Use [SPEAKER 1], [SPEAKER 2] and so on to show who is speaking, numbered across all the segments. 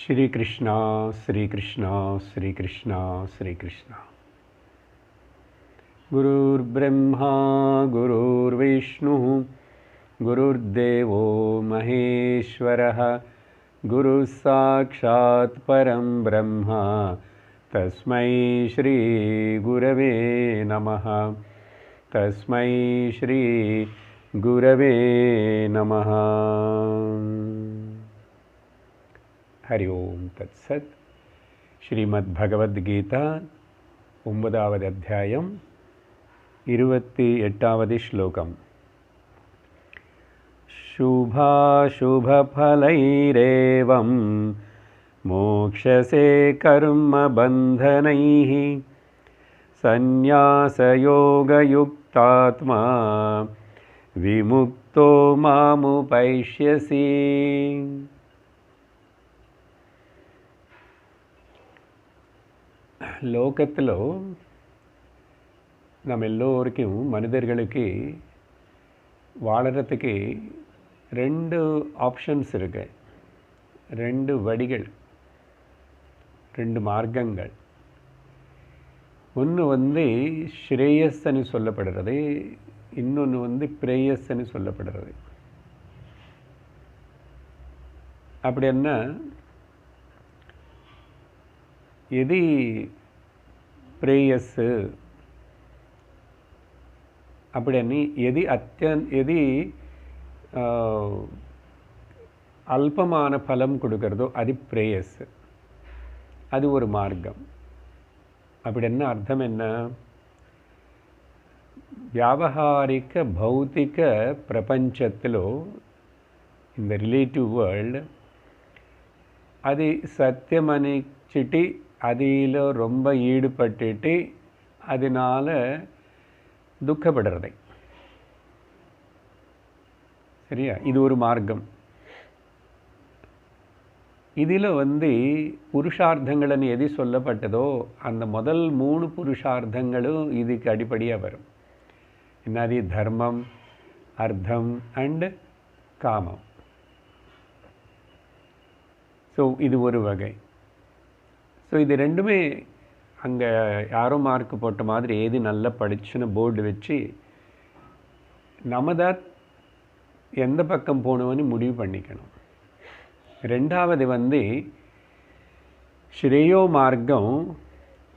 [SPEAKER 1] श्री कृष्णा श्री कृष्णा श्री कृष्णा श्री कृष्णा। गुरुर्ब्रह्मा गुरुर्विष्णु गुरुर्देवो महेश्वरः गुरुः साक्षात् परं ब्रह्म तस्मै श्री गुरवे नमः। तस्मै श्री गुरवे नमः। हरि ओम तत्सत्। श्रीमद्भगवद्गीता 9வது அத்தியாயம் 28வது श्लोकम्। शुभाशुभफलैरेवं मोक्षसे कर्मबन्धनैः सन्न्यासयोगयुक्तात्मा विमुक्तो मामुपैष्यसि। லோகத்தில் நம்ம எல்லோருக்கும் மனிதர்களுக்கு வாழறதுக்கு ரெண்டு ஆப்ஷன்ஸ் இருக்கு, ரெண்டு வழிகள், ரெண்டு மார்க்கங்கள். ஒன்று ஸ்ரேயஸ்ன்னு சொல்லப்படுறது, இன்னொன்று பிரேயஸ்ன்னு சொல்லப்படுறது. அப்படின்னா எது பிரேயஸ் அப்படின்னு எது அல்பமான பலம் கொடுக்கறதோ அது பிரேயஸ், அது ஒரு மார்க்கம். அப்படின்னா அர்த்தம் என்ன? வியாவகாரிக பௌத்திக பிரபஞ்சத்தில் இந்த ரிலேட்டிவ் வேர்ல்டு அது சத்தியமனிச்சிட்டு அதில் ரொம்ப ஈடுபட்டுட்டு அதனால் துக்கப்படுறது. சரியா? இது ஒரு மார்க்கம். இதில் புருஷார்த்தங்கள்னு எது சொல்லப்பட்டதோ அந்த முதல் 3 புருஷார்த்தங்களும் இதுக்கு அடிப்படையாக வரும். என்னது? தர்மம், அர்த்தம் அண்ட் காமம். ஸோ இது ஒரு வகை. ஸோ இது ரெண்டுமே அங்கே யாரோ மார்க் போட்ட மாதிரி ஏது நல்லா படிச்சுன்னு போர்டு வச்சு நம்ம தான் எந்த பக்கம் போகணும்னு முடிவு பண்ணிக்கணும். ரெண்டாவது ஸ்ரேயோ மார்க்கம்,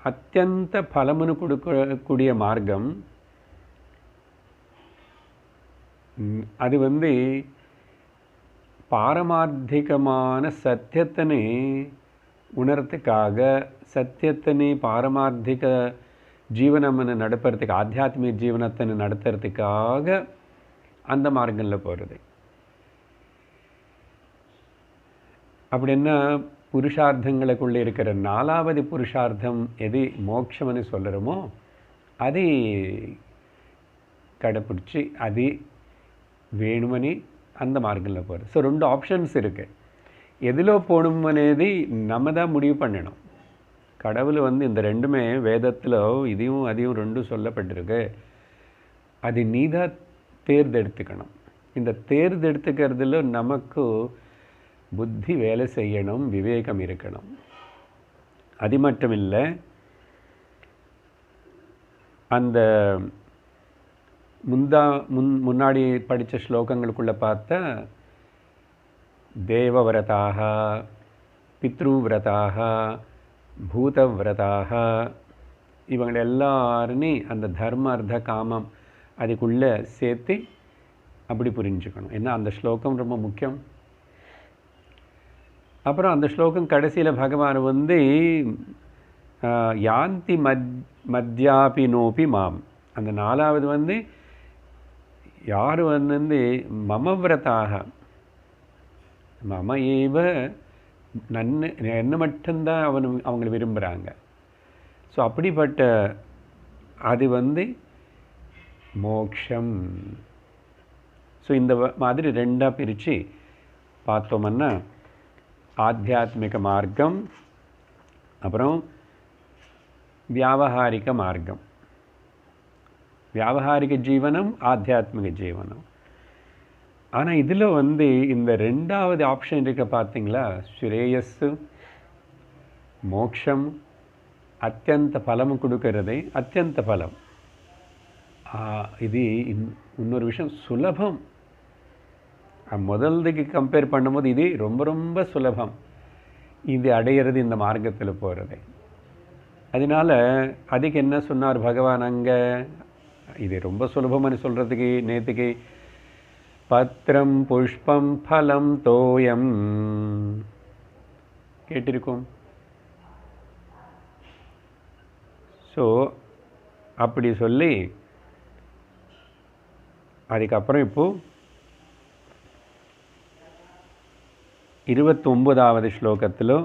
[SPEAKER 1] அத்தியந்த பலமுன்னு கொடுக்கக்கூடிய மார்க்கம். அது பாரமார்த்திகமான சத்தியத்தினை உணர்றதுக்காக, சத்தியத்தினை பாரமார்த்திக ஜீவனம்னு நடத்துறதுக்கு, ஆத்தியாத்மிக ஜீவனத்தை நடத்துறதுக்காக அந்த மார்க்கங்களில் போகிறது. அப்படின்னா புருஷார்த்தங்களுக்குள்ளே இருக்கிற 4வது புருஷார்த்தம் எது மோட்சம்னு சொல்கிறோமோ அது கடைப்பிடிச்சி அது வேணுமனி அந்த மார்க்கங்களில் போகிறது. ஸோ 2 ஆப்ஷன்ஸ் இருக்குது. எதில் போகணுமனேது நம்ம தான் முடிவு பண்ணணும். கடவுள் இந்த ரெண்டுமே வேதத்தில் இதையும் அதையும் ரெண்டும் சொல்லப்பட்டிருக்கு. அது நீ தான் தேர்ந்தெடுத்துக்கணும். இந்த தேர்ந்தெடுத்துக்கிறதுல நமக்கு புத்தி வேலை செய்யணும், விவேகம் இருக்கணும். அது மட்டும் இல்லை, அந்த முன்னாடி படித்த ஸ்லோகங்களுக்குள்ளே பார்த்தா தேவவிரதாக, பித்ருவிரதாக, பூதவிரதாக இவங்க எல்லாருமே அந்த தர்ம அர்த்த காமம் அதுக்குள்ளே சேர்த்து அப்படி புரிஞ்சுக்கணும். ஏன்னா அந்த ஸ்லோகம் ரொம்ப முக்கியம். அப்புறம் அந்த ஸ்லோகம் கடைசியில் பகவான் யாந்தி மத்யாபி நோபி மாம், அந்த 4வது யார் மமவிரதாக, மம ஏவ என்ன மட்டும்தான் அவங்களை விரும்புகிறாங்க. ஸோ அப்படிப்பட்ட அது மோக்ஷம். ஸோ இந்த மாதிரி ரெண்டாக பிரித்து பார்த்தோம்னா ஆத்தியாத்மிக மார்க்கம், அப்புறம் வியாவகாரிக மார்க்கம். வியாவகாரிக ஜீவனம், ஆத்தியாத்மிக ஜீவனம். ஆனால் இதில் இந்த ரெண்டாவது ஆப்ஷன் இருக்க பார்த்தீங்களா, ஸ்ரேயஸ் மோட்சம் அத்தியந்த பலம் கொடுக்கறதே அத்தியந்த பலம். இது இன்னொரு விஷயம் சுலபம். முதல்துக்கு கம்பேர் பண்ணும்போது இது ரொம்ப ரொம்ப சுலபம். இது அடையிறது இந்த மார்க்கத்தில் போகிறது. அதனால் அதுக்கு என்ன சொன்னார் பகவான் அங்கே? இது ரொம்ப சுலபம்னு சொல்கிறதுக்கு நேற்றுக்கு பத்திரம் புஷ்பம் ஃபலம் தோயம் கேட்டிருக்கோம். ஸோ அப்படி சொல்லி அதுக்கப்புறம் இப்போது 29வது ஸ்லோகத்தில்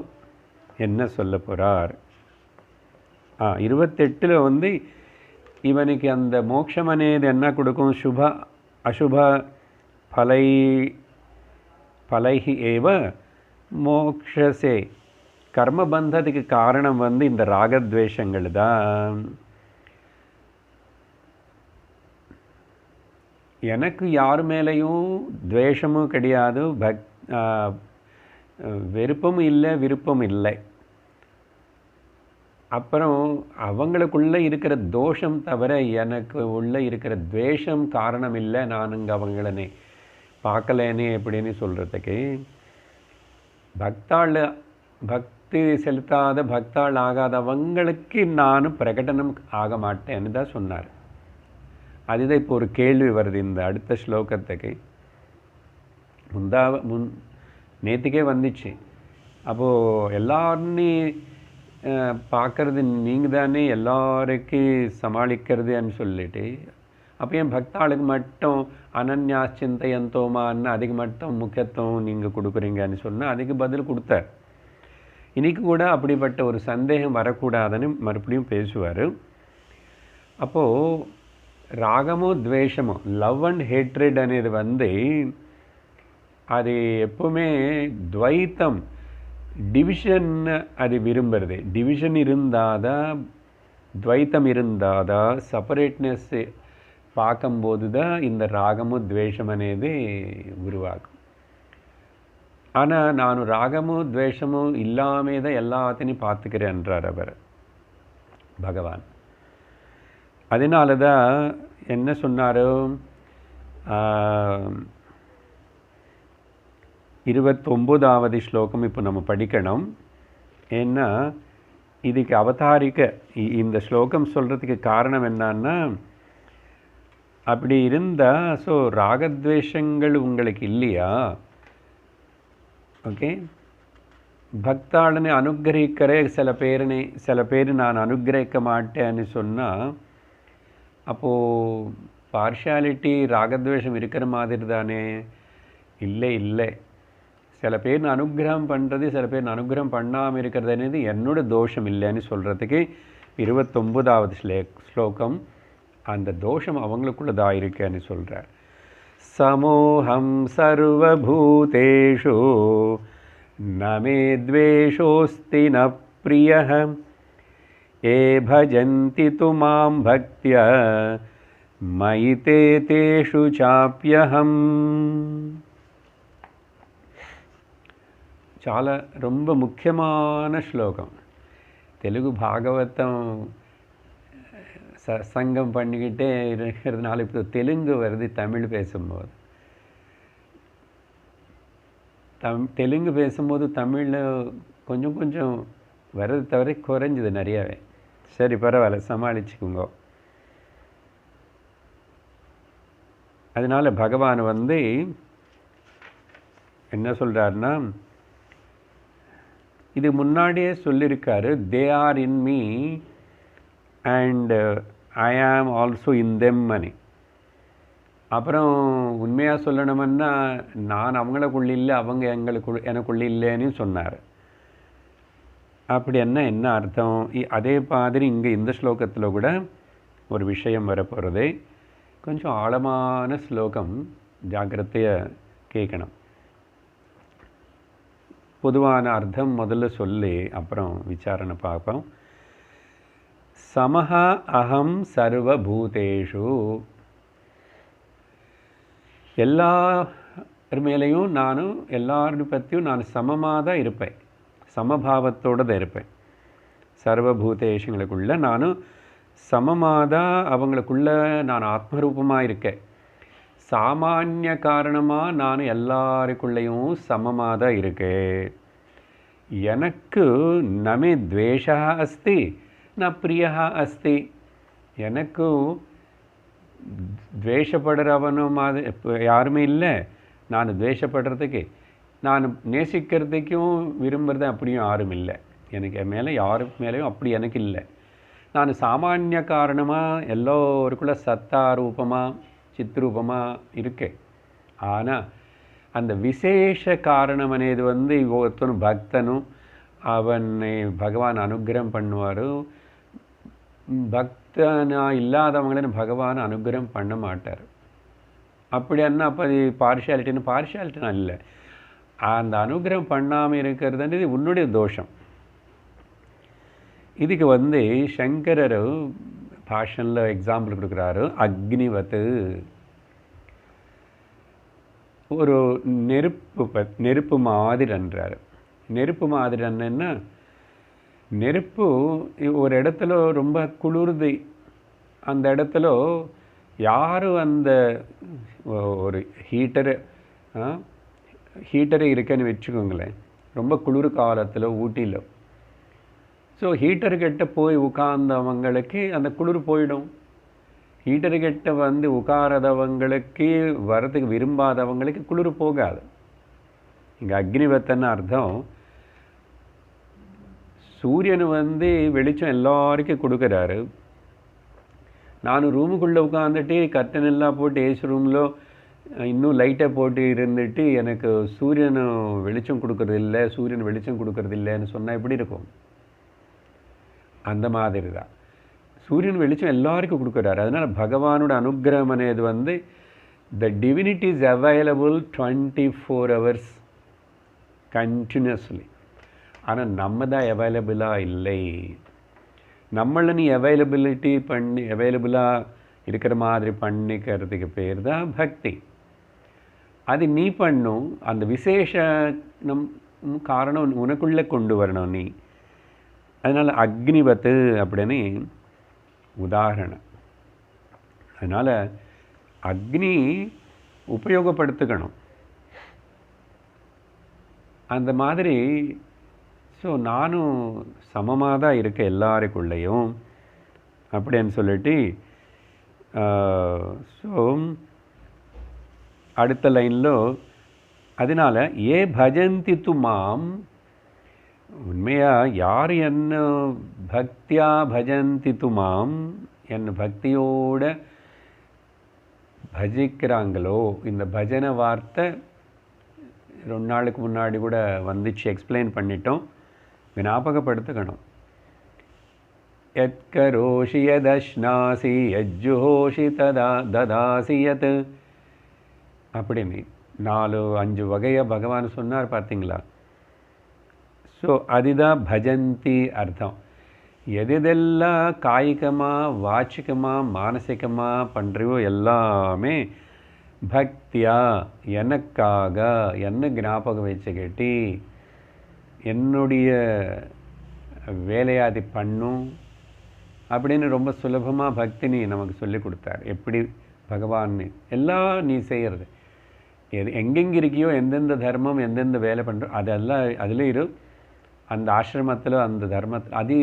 [SPEAKER 1] என்ன சொல்ல போகிறார்? 28 வந்து இவனுக்கு அந்த மோட்சம் అనేది என்ன கொடுக்கும்? சுப அசுப பலைஹி ஏவ மோக்ஷசே. கர்மபந்தத்துக்கு காரணம் வந்து இந்த ராகத்வேஷங்கள் தான். எனக்கு யார் மேலேயும் துவேஷமும் கிடையாது, வெறுப்பும் இல்லை, விருப்பம் இல்லை. அப்புறம் அவங்களுக்குள்ளே இருக்கிற தோஷம் தவிர எனக்கு உள்ளே இருக்கிற துவேஷம் காரணம் இல்லை. நான் இங்கே அவங்களனே பார்க்கலேனே எப்படின்னு சொல்கிறதுக்கு, பக்தி செலுத்தாத பக்தாள் ஆகாதவங்களுக்கு நான் பிரகடனம் ஆக மாட்டேன்னு தான் சொன்னார். அதுதான் இப்போ ஒரு கேள்வி வருது இந்த அடுத்த ஸ்லோகத்துக்கு. நேற்றுக்கே வந்துச்சு. அப்போது எல்லாருன்னு பார்க்கறது நீங்கள் தானே எல்லாருக்கும் சமாளிக்கிறதுன்னு சொல்லிட்டு, அப்போ என் பக்தாளுக்கு மட்டும் அனன்யா சிந்தையந்தோமான்னு அதுக்கு மட்டும் முக்கியத்துவம் நீங்கள் கொடுக்குறீங்கன்னு சொன்னால் அதுக்கு பதில் கொடுத்தார். இன்றைக்கி கூட அப்படிப்பட்ட ஒரு சந்தேகம் வரக்கூடாதுன்னு மறுபடியும் பேசுவார். அப்போது ராகமோ துவேஷமோ, லவ் அண்ட் ஹேட்ரட் అనేది வந்து அது எப்பவுமே துவைத்தம், டிவிஷன் அது விரும்புறது. டிவிஷன் இருந்தாதா, துவைத்தம் இருந்தாதா, செப்பரேட்னஸ் பார்க்கும்போது தான் இந்த ராகமும் துவேஷம் అనేది உருவாகும். ஆனால் நான் ராகமும் துவேஷமும் இல்லாமே தான் எல்லாத்தையும் பார்த்துக்கிறேன்றார் அவர் பகவான். அதனால தான் என்ன சொன்னாரோ, 29வது ஸ்லோகம் இப்போ நம்ம படிக்கணும். ஏன்னா இதுக்கு அவதாரிக்க இந்த ஸ்லோகம் சொல்கிறதுக்கு காரணம் என்னன்னா, அப்படி இருந்தால் ஸோ ராகத்வேஷங்கள் உங்களுக்கு இல்லையா? ஓகே, பக்தாளனை அனுகிரகிக்கிற சில பேர் நான் அனுகிரகிக்க மாட்டேன்னு சொன்னால், அப்போது பார்ஷாலிட்டி ராகத்வேஷம் இருக்கிற மாதிரி தானே? இல்லை. சில பேர் அனுகிரகம் பண்ணுறது, சில பேர் அனுகிரகம் பண்ணாமல் இருக்கிறது என்னோட தோஷம் இல்லைன்னு சொல்கிறதுக்கு 29வது ஸ்லோகம் அந்த தோஷம் அவங்களுக்குள்ளதாக இருக்குன்னு சொல்கிறார். சமோஹம் சர்வபூதேஷு நமே த்வேஷோஸ்தி ந ப்ரியஹ ஏ பஜந்தி து மாம் பக்த்ய மயி தே தேஷு சாப்யஹம். చాలా ரொம்ப முக்கியமான ஸ்லோகம். தெலுங்கு பாகவதம் சங்கம் பண்ணிக்கிட்டே இருக்கிறதுனால இப்போ தெலுங்கு வருது தமிழ் பேசும்போது. தெலுங்கு பேசும்போது தமிழில் கொஞ்சம் கொஞ்சம் வர்றது தவிர குறைஞ்சிது நிறையாவே. சரி, பரவாயில்ல, சமாளிச்சுக்குங்க. அதனால் பகவான் வந்து என்ன சொல்கிறாருன்னா, இது முன்னாடியே சொல்லியிருக்காரு, தே are in me and I ஆம் ஆல்சோ இன் தெம் மணி. அப்புறம் உண்மையாக சொல்லணும்னா நான் அவங்களுக்குள்ள இல்லை, அவங்க எனக்குள்ள இல்லைன்னு சொன்னார். அப்படி என்ன அர்த்தம்? அதே மாதிரி இங்கே இந்த ஸ்லோகத்தில் கூட ஒரு விஷயம் வரப்போகிறது. கொஞ்சம் ஆழமான ஸ்லோகம், ஜாக்கிரதையாக கேட்கணும். பொதுவான அர்த்தம் முதல்ல சொல்லி அப்புறம் விசாரணை பார்ப்போம். சமஹ அகம் சர்வபூதேஷு. எல்லார் மேலேயும் நானும் எல்லாரும் பற்றியும் நான் சமமாக தான் இருப்பேன், சமபாவத்தோடு தான் இருப்பேன். சர்வபூதேஷங்களுக்குள்ள நானும் சமமாக தான் அவங்களுக்குள்ள நான் ஆத்மரூபமாக இருக்கேன். சாமானிய காரணமாக நான் எல்லாருக்குள்ளேயும் சமமாக தான் இருக்கேன். எனக்கு நமே துவேஷா அஸ்தி ந பிரியா அஸ்தி. எனக்கு துவேஷப்படுறவனும் யாருமே இல்லை, நான் துவேஷப்படுறதுக்கு, நான் நேசிக்கிறதுக்கும் விரும்புகிறது அப்படியும் யாரும் இல்லை. எனக்கு என் மேலே யாருக்கு மேலேயும் அப்படி எனக்கு இல்லை. நான் சாமானிய காரணமாக எல்லோருக்குள்ள சத்தா ரூபமாக சித்ரூபமாக இருக்கேன். ஆனால் அந்த விசேஷ காரணம் అనేది ஒருத்தனும் பக்தனும் அவனை பகவான் அனுகிரகம் பண்ணுவார். பக்தனா இல்லாதவங்கள பகவான் அனுகிரகம் பண்ண மாட்டார். அப்படின்னா அப்போ அது பார்ஷியாலிட்டினா இல்லை. அந்த அனுகிரகம் பண்ணாமல் இருக்கிறதுன்றது உன்னுடைய தோஷம். இதுக்கு சங்கரர் பாஷனில் எக்ஸாம்பிள் கொடுக்குறாரு. அக்னிவத்து, ஒரு நெருப்பு மாதிரின்றார். நெருப்பு மாதிரின்னா நெருப்பு ஒரு இடத்துல ரொம்ப குளிர்து, அந்த இடத்துல யாரும் அந்த ஒரு ஹீட்டரு இருக்குன்னு வச்சுக்கோங்களேன். ரொம்ப குளிர் காலத்தில் ஊட்டியில் ஸோ ஹீட்டர்கிட்ட போய் உட்கார்ந்தவங்களுக்கு அந்த குளிர் போயிடும். ஹீட்டர்கிட்ட உட்காரதவங்களுக்கு வரதுக்கு விரும்பாதவங்களுக்கு குளிர் போகாது. இங்கே அக்னிவத்தன்னு அர்த்தம், சூரியன் வெளிச்சம் எல்லாருக்கும் கொடுக்குறாரு. நான் ரூமுக்குள்ளே உட்காந்துட்டு கர்டன் எல்லாம் போட்டு ஏசி ரூமில் இன்னும் லைட்டை போட்டு இருந்துட்டு எனக்கு சூரியன் வெளிச்சம் கொடுக்கறது இல்லை, சூரியன் வெளிச்சம் கொடுக்கறது இல்லைன்னு சொன்னால் எப்படி இருக்கும்? அந்த மாதிரி தான் சூரியன் வெளிச்சம் எல்லாருக்கும் கொடுக்குறாரு. அதனால் பகவானோட அனுகிரகம் అనేది த divinity is available 24 hours continuously. ஆனால் நம்ம தான் அவைலபிளாக இல்லை. நம்மளை நீ அவைலபிளாக இருக்கிற மாதிரி பண்ணிக்கிறதுக்கு பேர் தான் பக்தி. அது நீ பண்ணும். அந்த விசேஷ காரணம் உனக்குள்ளே கொண்டு வரணும் நீ. அதனால் அக்னிவத்து அப்படின்னு உதாரணம். அதனால் அக்னி உபயோகப்படுத்திக்கணும் அந்த மாதிரி. ஸோ நானும் சமமாக தான் இருக்கேன் எல்லாருக்குள்ளேயும் அப்படின்னு சொல்லிட்டு ஸோ அடுத்த லைனில் அதனால் ஏ பஜந்தி து மாம், உண்மையாக யார் என்ன பக்தியா பஜந்தி து மாம், என் பக்தியோட பஜிக்கிறாங்களோ. இந்த பஜனை வார்த்தை 2 நாளுக்கு முன்னாடி கூட வந்துச்சு, எக்ஸ்பிளைன் பண்ணிட்டோம், ஞாபகப்படுத்திக்கணும். யத் கரோஷி யதஷ்னாசி யஜ்ஜுஹோஷி ததா ததாசி யத் அப்படின்னு 4-5 வகையாக பகவான் சொன்னார் பார்த்தீங்களா. ஸோ அதுதான் பஜந்தி அர்த்தம். எதெல்லாம் காய்கமாக வாச்சிகமாக மானசிகமாக பண்ணுறியோ எல்லாமே பக்தியா எனக்காக என்ன ஞாபகம் வச்சுக்கிட்டு என்னுடைய வேலையாதி பண்ணும் அப்படின்னு ரொம்ப சுலபமாக பக்தினி நமக்கு சொல்லி கொடுத்தார். எப்படி பகவான் எல்லாம் நீ செய்கிறது, எங்கெங்கே இருக்கியோ, எந்தெந்த தர்மம் எந்தெந்த வேலை பண்ணுறோ அதெல்லாம் அதில் இரு. அந்த ஆசிரமத்தில் அந்த தர்மத்தில் அது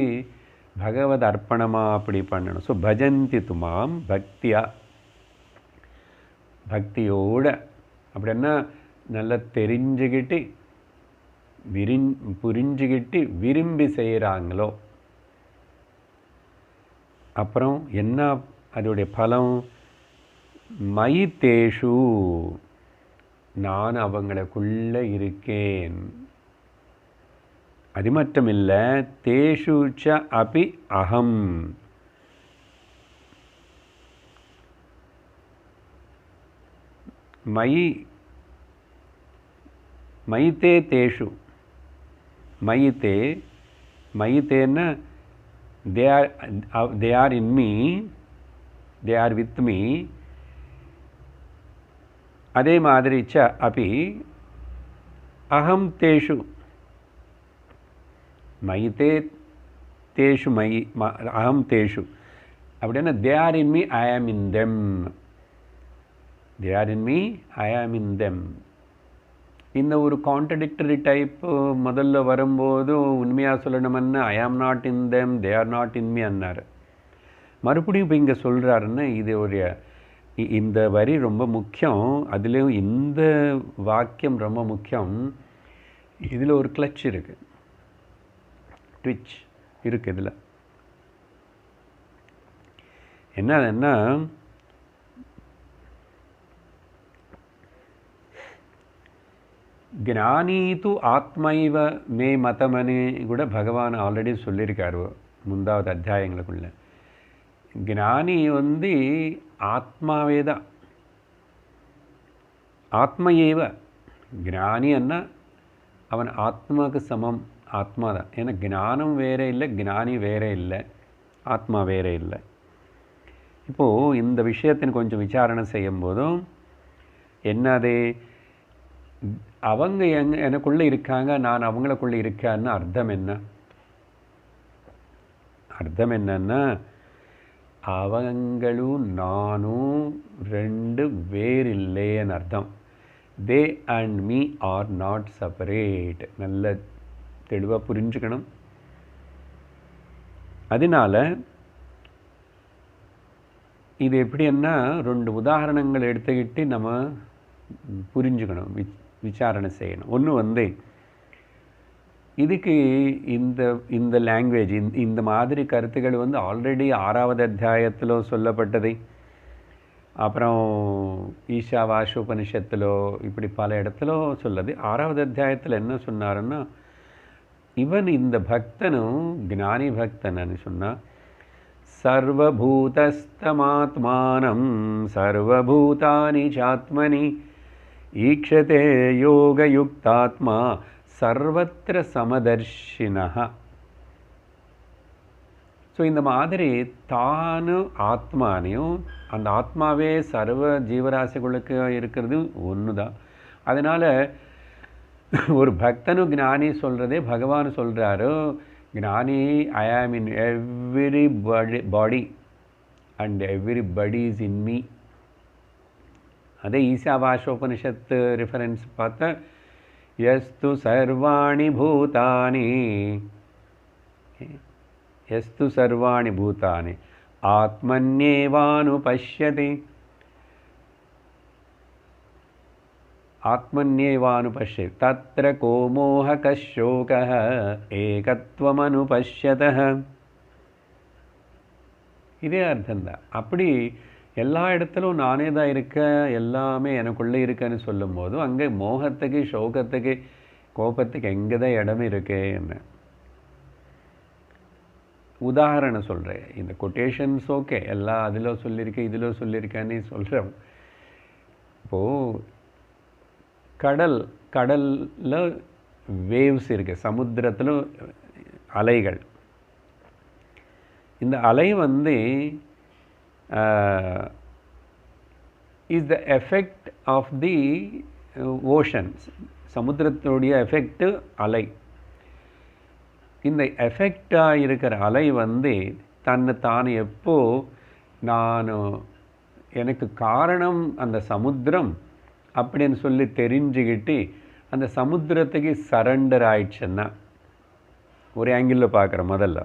[SPEAKER 1] பகவத் அர்ப்பணமாக அப்படி பண்ணணும். ஸோ பஜந்தி துமாம் பக்தியா, பக்தியோட அப்படின்னா நல்லா தெரிஞ்சுக்கிட்டு புரிஞ்சுக்கிட்டு விரும்பி செய்கிறாங்களோ. அப்புறம் என்ன அதோடைய பலம்? மயித்தேஷு, நான் அவங்களுக்குள்ளே இருக்கேன். அது மட்டும் இல்லை, தேஷு ச அபி அகம், மயித்தே தேஷு, மயித்தேன்னா they are in me, they are with me. அதே மாதிரி ச அபி அகம் தேஷு, மயித்தே தேஷு மயி அகம் தேஷு அப்படின்னா தே are in me, I am in them. They are in me, I am in them. இந்த ஒரு கான்ட்ரடிக்டரி டைப் முதல்ல வரும்போது உண்மையாக சொல்லணும்னா I am not in them, they are not in me அன்னார். மறுபடியும் இப்போ இங்கே சொல்கிறாருன்னா இது ஒரு இந்த வரி ரொம்ப முக்கியம். அதுலேயும் இந்த வாக்கியம் ரொம்ப முக்கியம். இதில் ஒரு கிளச் இருக்குது, ட்விச் இருக்குது. இதில் என்னன்னா ஞானி து ஆத்மைவ மே மதமனு கூட பகவான் ஆல்ரெடி சொல்லியிருக்காரு முந்தாவது அத்தியாயங்களுக்குள்ள. ஞானி வந்து ஆத்மாவே தான், ஆத்மையேவ. ஞானி அண்ணா அவன் ஆத்மாவுக்கு சமம், ஆத்மா தான். ஏன்னா ஞானம் வேறே இல்லை, ஞானி வேறே இல்லை, ஆத்மா வேறே இல்லை. இப்போது இந்த விஷயத்தின் கொஞ்சம் விசாரணை செய்யும் போதும் என்னது, அவங்க எனக்குள்ளே இருக்காங்க, நான் அவங்களுக்குள்ளே இருக்கான்னு அர்த்தம் என்ன? அர்த்தம் என்னன்னா அவங்களும் நானும் ரெண்டு வேறில்லைன்னு அர்த்தம். They and me are not separate. நல்ல தெளிவாக புரிஞ்சுக்கணும். அதனால இது எப்படின்னா ரெண்டு உதாரணங்கள் எடுத்துக்கிட்டு நம்ம புரிஞ்சுக்கணும், விசாரணை செய்யணும். ஒன்று வந்து இதுக்கு இந்த லாங்குவேஜ் இந்த மாதிரி கருத்துக்கள் வந்து ஆல்ரெடி 6வது அத்தியாயத்தில் சொல்லப்பட்டது. அப்புறம் ஈஷாவாஷோபனிஷத்தில் இப்படி பல இடத்துல சொல்லுது. 6வது அத்தியாயத்தில் என்ன சொன்னாருன்னா, இவன் இந்த பக்தனும் ஞானி பக்தன்னு சொன்னால் சர்வபூதஸ்தமாத்மானம் சர்வபூதானி சாத்மனி ஈக்ஷதே யோகயுக்தாத்மா சர்வத்திர சமதர்ஷினஹ. ஸோ இந்த மாதிரி தானு ஆத்மானையும் அந்த ஆத்மாவே சர்வ ஜீவராசிகளுக்கு இருக்கிறது ஒன்று தான். அதனால் ஒரு பக்தனும் ஞானி சொல்கிறதே பகவான் சொல்கிறாரு, ஞானி ஐ am in every body and every படி இஸ் இன் மீ. அதே ஈசாவாஷோபனிஷத்து ரெஃபரன்ஸ் பார்த்தா யஸ்து சர்வாணி பூதானி, யஸ்து சர்வாணி பூதானி ஆத்மன்யேவானுபஷ்யதி, ஆத்மன்யேவானுபஷ்யதி தத்ர கோ மோஹக சோகः ஏகத்வமனுபஷ்யதः. இதே அர்த்தம்தான். அப்படி எல்லா இடத்துலும் நானே தான் இருக்கேன், எல்லாமே எனக்குள்ளே இருக்கேன்னு சொல்லும் போது அங்கே மோகத்துக்கு சோகத்துக்கு கோபத்துக்கு எங்கே தான் இடம் இருக்கு என்ன. உதாரணம் சொல்கிறேன், இந்த கொட்டேஷன்ஸ் ஓகே, எல்லாம் அதில் சொல்லியிருக்கேன் இதில் சொல்லியிருக்கேன்னு சொல்கிறோம். இப்போது கடலில் வேவ்ஸ் இருக்குது, சமுத்திரத்தில் அலைகள். இந்த அலை வந்து is the effect of the oceans. சமுத்திரத்துடைய எஃபெக்ட் அலை. இந்த எஃபெக்டாக இருக்கிற அலை வந்து தான் எப்போ நான் எனக்கு காரணம் அந்த சமுத்திரம் அப்படின்னு சொல்லி தெரிஞ்சுக்கிட்டு அந்த சமுத்திரத்துக்கு சரண்டர் ஆயிடுச்சுன்னா ஒரு ஆங்கிளில் பார்க்குறேன் முதல்ல.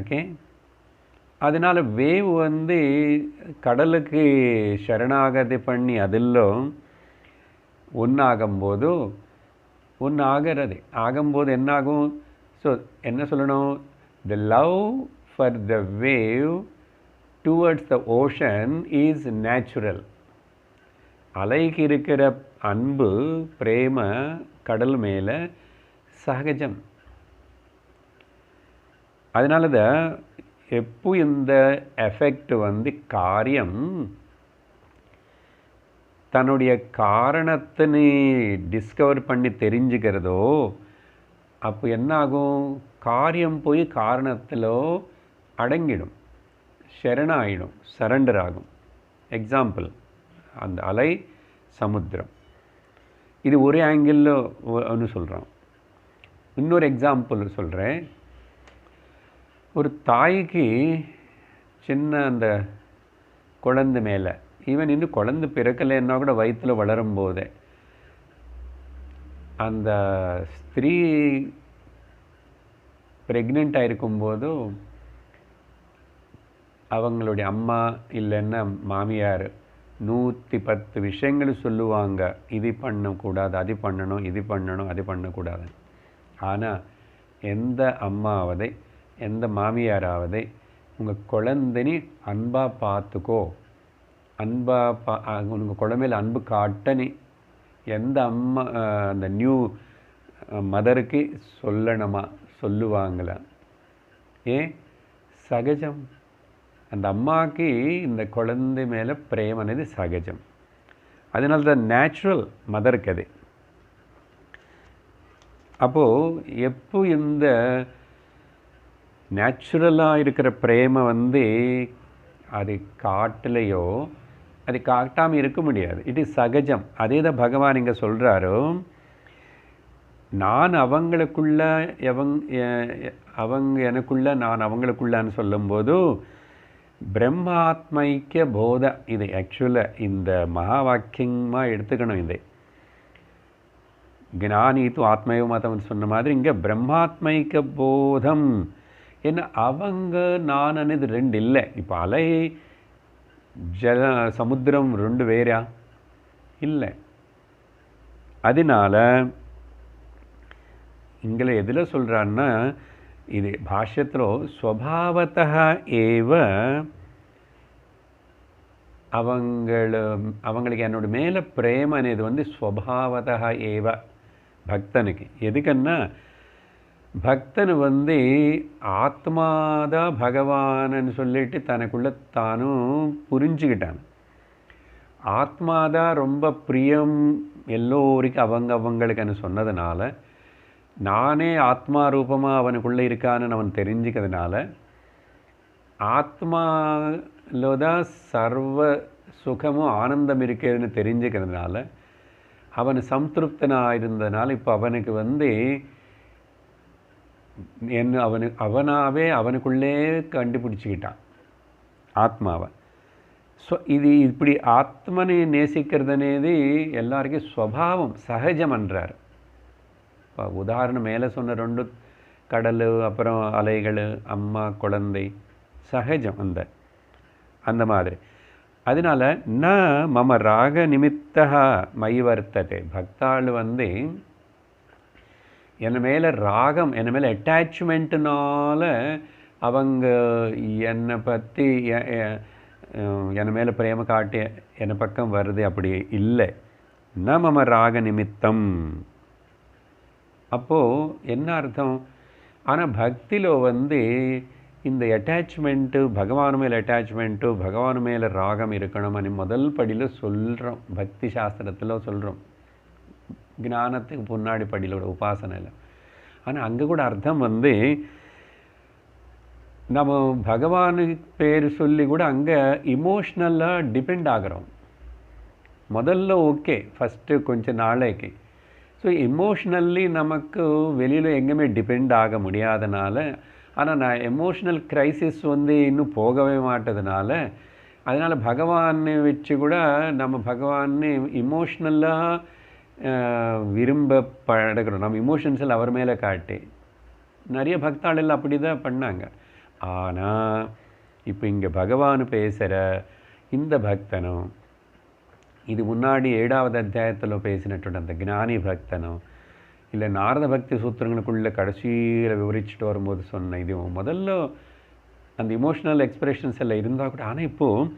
[SPEAKER 1] ஓகே, அதனால் வேவ் வந்து கடலுக்கு சரணாகதி பண்ணி அதில் ஒன்றாகும்போது ஆகும்போது என்னாகும்? ஸோ என்ன சொல்லணும்? The love for the wave towards the ocean is natural. அலைக்கு இருக்கிற அன்பு பிரேம கடல் மேலே சகஜம். அதனால தான் எப்போ இந்த எஃபெக்ட் வந்து காரியம் தன்னுடைய காரணத்தினை டிஸ்கவர் பண்ணி தெரிஞ்சுக்கிறதோ அப்போ என்னாகும்? காரியம் போய் காரணத்தில் அடங்கிடும், சரணாயிடும், சரண்டர் ஆகும். எக்ஸாம்பிள், அந்த அலை சமுத்திரம். இது ஒரே ஆங்கிளில் ஒன்று சொல்கிறோம். இன்னொரு எக்ஸாம்பிள் சொல்கிறேன். ஒரு தாய்க்கு சின்ன அந்த குழந்தை மேலே, ஈவன் இன்னும் குழந்தை பிறக்கலைன்னா கூட வயிற்றில் வளரும் போதே அந்த ஸ்திரீ ப்ரெக்னெண்ட்டாக இருக்கும்போதும் அவங்களுடைய அம்மா இல்லைன்னா மாமியார் 110 விஷயங்கள் சொல்லுவாங்க. இது பண்ணக்கூடாது, அது பண்ணணும், இது பண்ணணும், அது பண்ணக்கூடாது. ஆனால் எந்த அம்மாவதை எந்த மாமியாராவதை உங்கள் குழந்தைனி அன்பாக பார்த்துக்கோ, உங்கள் குழந்தையில் அன்பு காட்டனி எந்த அம்மா அந்த நியூ மதருக்கு சொல்லணுமா, சொல்லுவாங்களா? ஏன்? சகஜம். அந்த அம்மாவுக்கு இந்த குழந்தை மேலே பிரேம் అనేది சகஜம். அதனால தான் நேச்சுரல் மதருக்கு அது. அப்போது எப்போ இந்த நேச்சுரலாக இருக்கிற பிரேமை அது காட்டலையோ, அது காட்டாமல் இருக்க முடியாது. இட் இஸ் சகஜம். அதே தான் பகவான் இங்கே சொல்கிறாரோ, நான் அவங்களுக்குள்ள அவங்க எனக்குள்ள நான் அவங்களுக்குள்ளான்னு சொல்லும்போது பிரம்மாத்மைக்கிய போத, இது ஆக்சுவலாக இந்த மகா வாக்கியமாக எடுத்துக்கணும். இது ஞானி து ஆத்மயோ மதம் சொன்ன மாதிரி இங்கே பிரம்மாத்மைக்க போதம். ஏன்னா அவங்க நான் అనేది ரெண்டு இல்லை. இப்போ அலை சமுத்திரம் ரெண்டு வேறா இல்லை. அதனால இங்கே எதில் சொல்கிறான்னா, இது பாஷ்யத்தில் ஸ்வபாவத்தः ஏவ அவங்களுக்கு என்னோட மேலே பிரேம అనేది ஸ்வபாவத்தः ஏவ பக்தனுக்கு. எதுக்குன்னா பக்தன் ஆத்மாதான் பகவான்னு சொல்லிட்டு தனக்குள்ள தானும் புரிஞ்சுக்கிட்டான். ஆத்மாதான் ரொம்ப பிரியம் எல்லோருக்கும் அவங்களுக்குன்னு சொன்னதுனால, நானே ஆத்மா ரூபமாக அவனுக்குள்ளே இருக்கான்னு அவன் தெரிஞ்சுக்கிறதுனால, ஆத்மாவில் தான் சர்வ சுகமும் ஆனந்தம் இருக்குதுன்னு தெரிஞ்சுக்கிறதுனால, அவன் சம்திருப்தனாக இருந்ததுனால இப்போ அவனுக்கு அவனாவே அவனுக்குள்ளே கண்டுபிடிச்சிக்கிட்டான் ஆத்மாவை. ஸோ இது இப்படி ஆத்மனை நேசிக்கிறது అనేది எல்லாருக்கும் ஸ்வபாவம் சகஜம் என்றார். இப்போ உதாரணம் மேலே சொன்ன ரெண்டு கடல் அப்புறம் அலைகள் அம்மா குழந்தை சகஜம் அந்த மாதிரி. அதனால் ந மம ராக நிமித்தா மயி வர்த்ததே. பக்தாள் என் மேலே ராகம், என் மேலே அட்டாச்மெண்ட்டுனால அவங்க என்னை பற்றி என் மேலே பிரேம காட்டி என் பக்கம் வருது, அப்படி இல்லை. ந மம ராக நிமித்தம். அப்போது என்ன அர்த்தம்? ஆனால் பக்தியில் இந்த அட்டாச்மெண்ட்டு, பகவான் மேலே அட்டாச்மெண்ட்டு, பகவான் மேலே ராகம் இருக்கணும் అని முதல் படியில் சொல்கிறோம். பக்தி சாஸ்திரத்தில் சொல்கிறோம், ஞானத்துக்கு முன்னாடி படியில் உபாசனையில். ஆனால் அங்கே கூட அர்த்தம் நம்ம பகவானுக்கு பேர் சொல்லி கூட அங்கே இமோஷ்னலாக டிபெண்ட் ஆகிறோம். முதல்ல ஓகே, ஃபஸ்ட்டு கொஞ்சம் நாளைக்கு. ஸோ இமோஷ்னல்லி நமக்கு வெளியில் எங்கேயுமே டிபெண்ட் ஆக முடியாதனால, ஆனால் நான் எமோஷ்னல் க்ரைசிஸ் இன்னும் போகவே மாட்டதுனால, அதனால் பகவானை வச்சு கூட நம்ம பகவானை இமோஷ்னலாக விரும்ப பழகிறோம். நம்ம இமோஷன்ஸில் அவர் மேலே காட்டி நிறைய பக்தாளெல்லாம் அப்படி தான் பண்ணாங்க. ஆனால் இப்போ இங்கே பகவான் பேசுகிற இந்த பக்தனும், இது முன்னாடி 7வது அத்தியாயத்தில் பேசினட்டு அந்த ஞானி பக்தனும், இல்லை நாரத பக்தி சூத்திரங்களுக்குள்ளே கடைசியில் விவரிச்சுட்டு வரும்போது சொன்ன இதுவும் முதல்ல அந்த இமோஷ்னல் எக்ஸ்பிரஷன்ஸ் எல்லாம் இருந்தால் கூட, ஆனால் இப்போது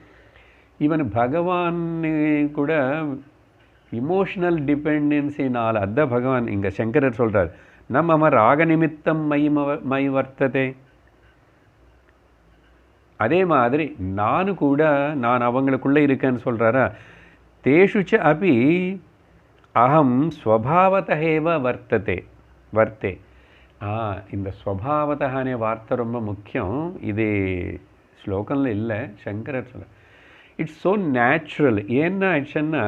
[SPEAKER 1] ஈவன் பகவான் கூட இமோஷ்னல் டிபெண்டன்சினால், அதான் பகவான் இங்கே சங்கரர் சொல்கிறார், நம்ம ராக நிமித்தம் மயி வர்த்ததே. அதே மாதிரி நானும் கூட நான் அவங்களுக்குள்ளே இருக்கேன்னு சொல்கிறாரா, தேஷுச்ச அபி அகம் ஸ்வபாவத்தேவ வர்த்தே. இந்த ஸ்வபாவத்தே வார்த்தை ரொம்ப முக்கியம். இது ஸ்லோகனில் இல்லை, சங்கரர் சொல்ல. It's so natural. ஏன்னா ஆச்சுன்னா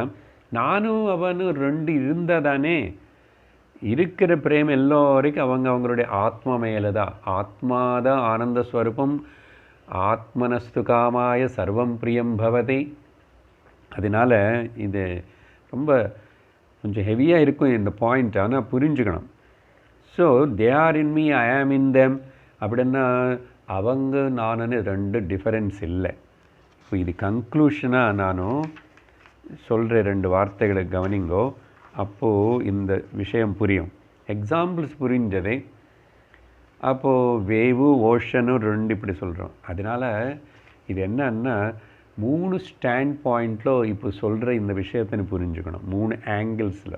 [SPEAKER 1] நானும் அவனும் ரெண்டு இருந்தால் தானே இருக்கிற பிரேம் எல்லோருக்கும் அவங்களுடைய ஆத்மா மேலே தான். ஆத்மா தான் ஆனந்த ஸ்வரூபம். ஆத்மனஸ்து காமாய சர்வம் பிரியம் பவதி. அதனால் இது ரொம்ப கொஞ்சம் ஹெவியாக இருக்கும் இந்த பாயிண்ட், ஆனால் புரிஞ்சுக்கணும். So they are in me, I am in them அப்படின்னா அவங்க நானுன்னு ரெண்டு டிஃபரன்ஸ் இல்லை. இப்போ இது கன்க்ளூஷனாக நானும் சொல்கிற ரெண்டு வார்த்தைகளை கவனிங்கோ, அப்போது இந்த விஷயம் புரியும். எக்ஸாம்பிள்ஸ் புரிஞ்சதே. அப்போது வேவு ஓஷனு ரெண்டு இப்படி சொல்கிறோம். அதனால் இது என்னன்னா 3 ஸ்டாண்ட் பாயிண்டில் இப்போ சொல்கிற இந்த விஷயத்தை புரிஞ்சுக்கணும். 3 ஆங்கிள்ஸில்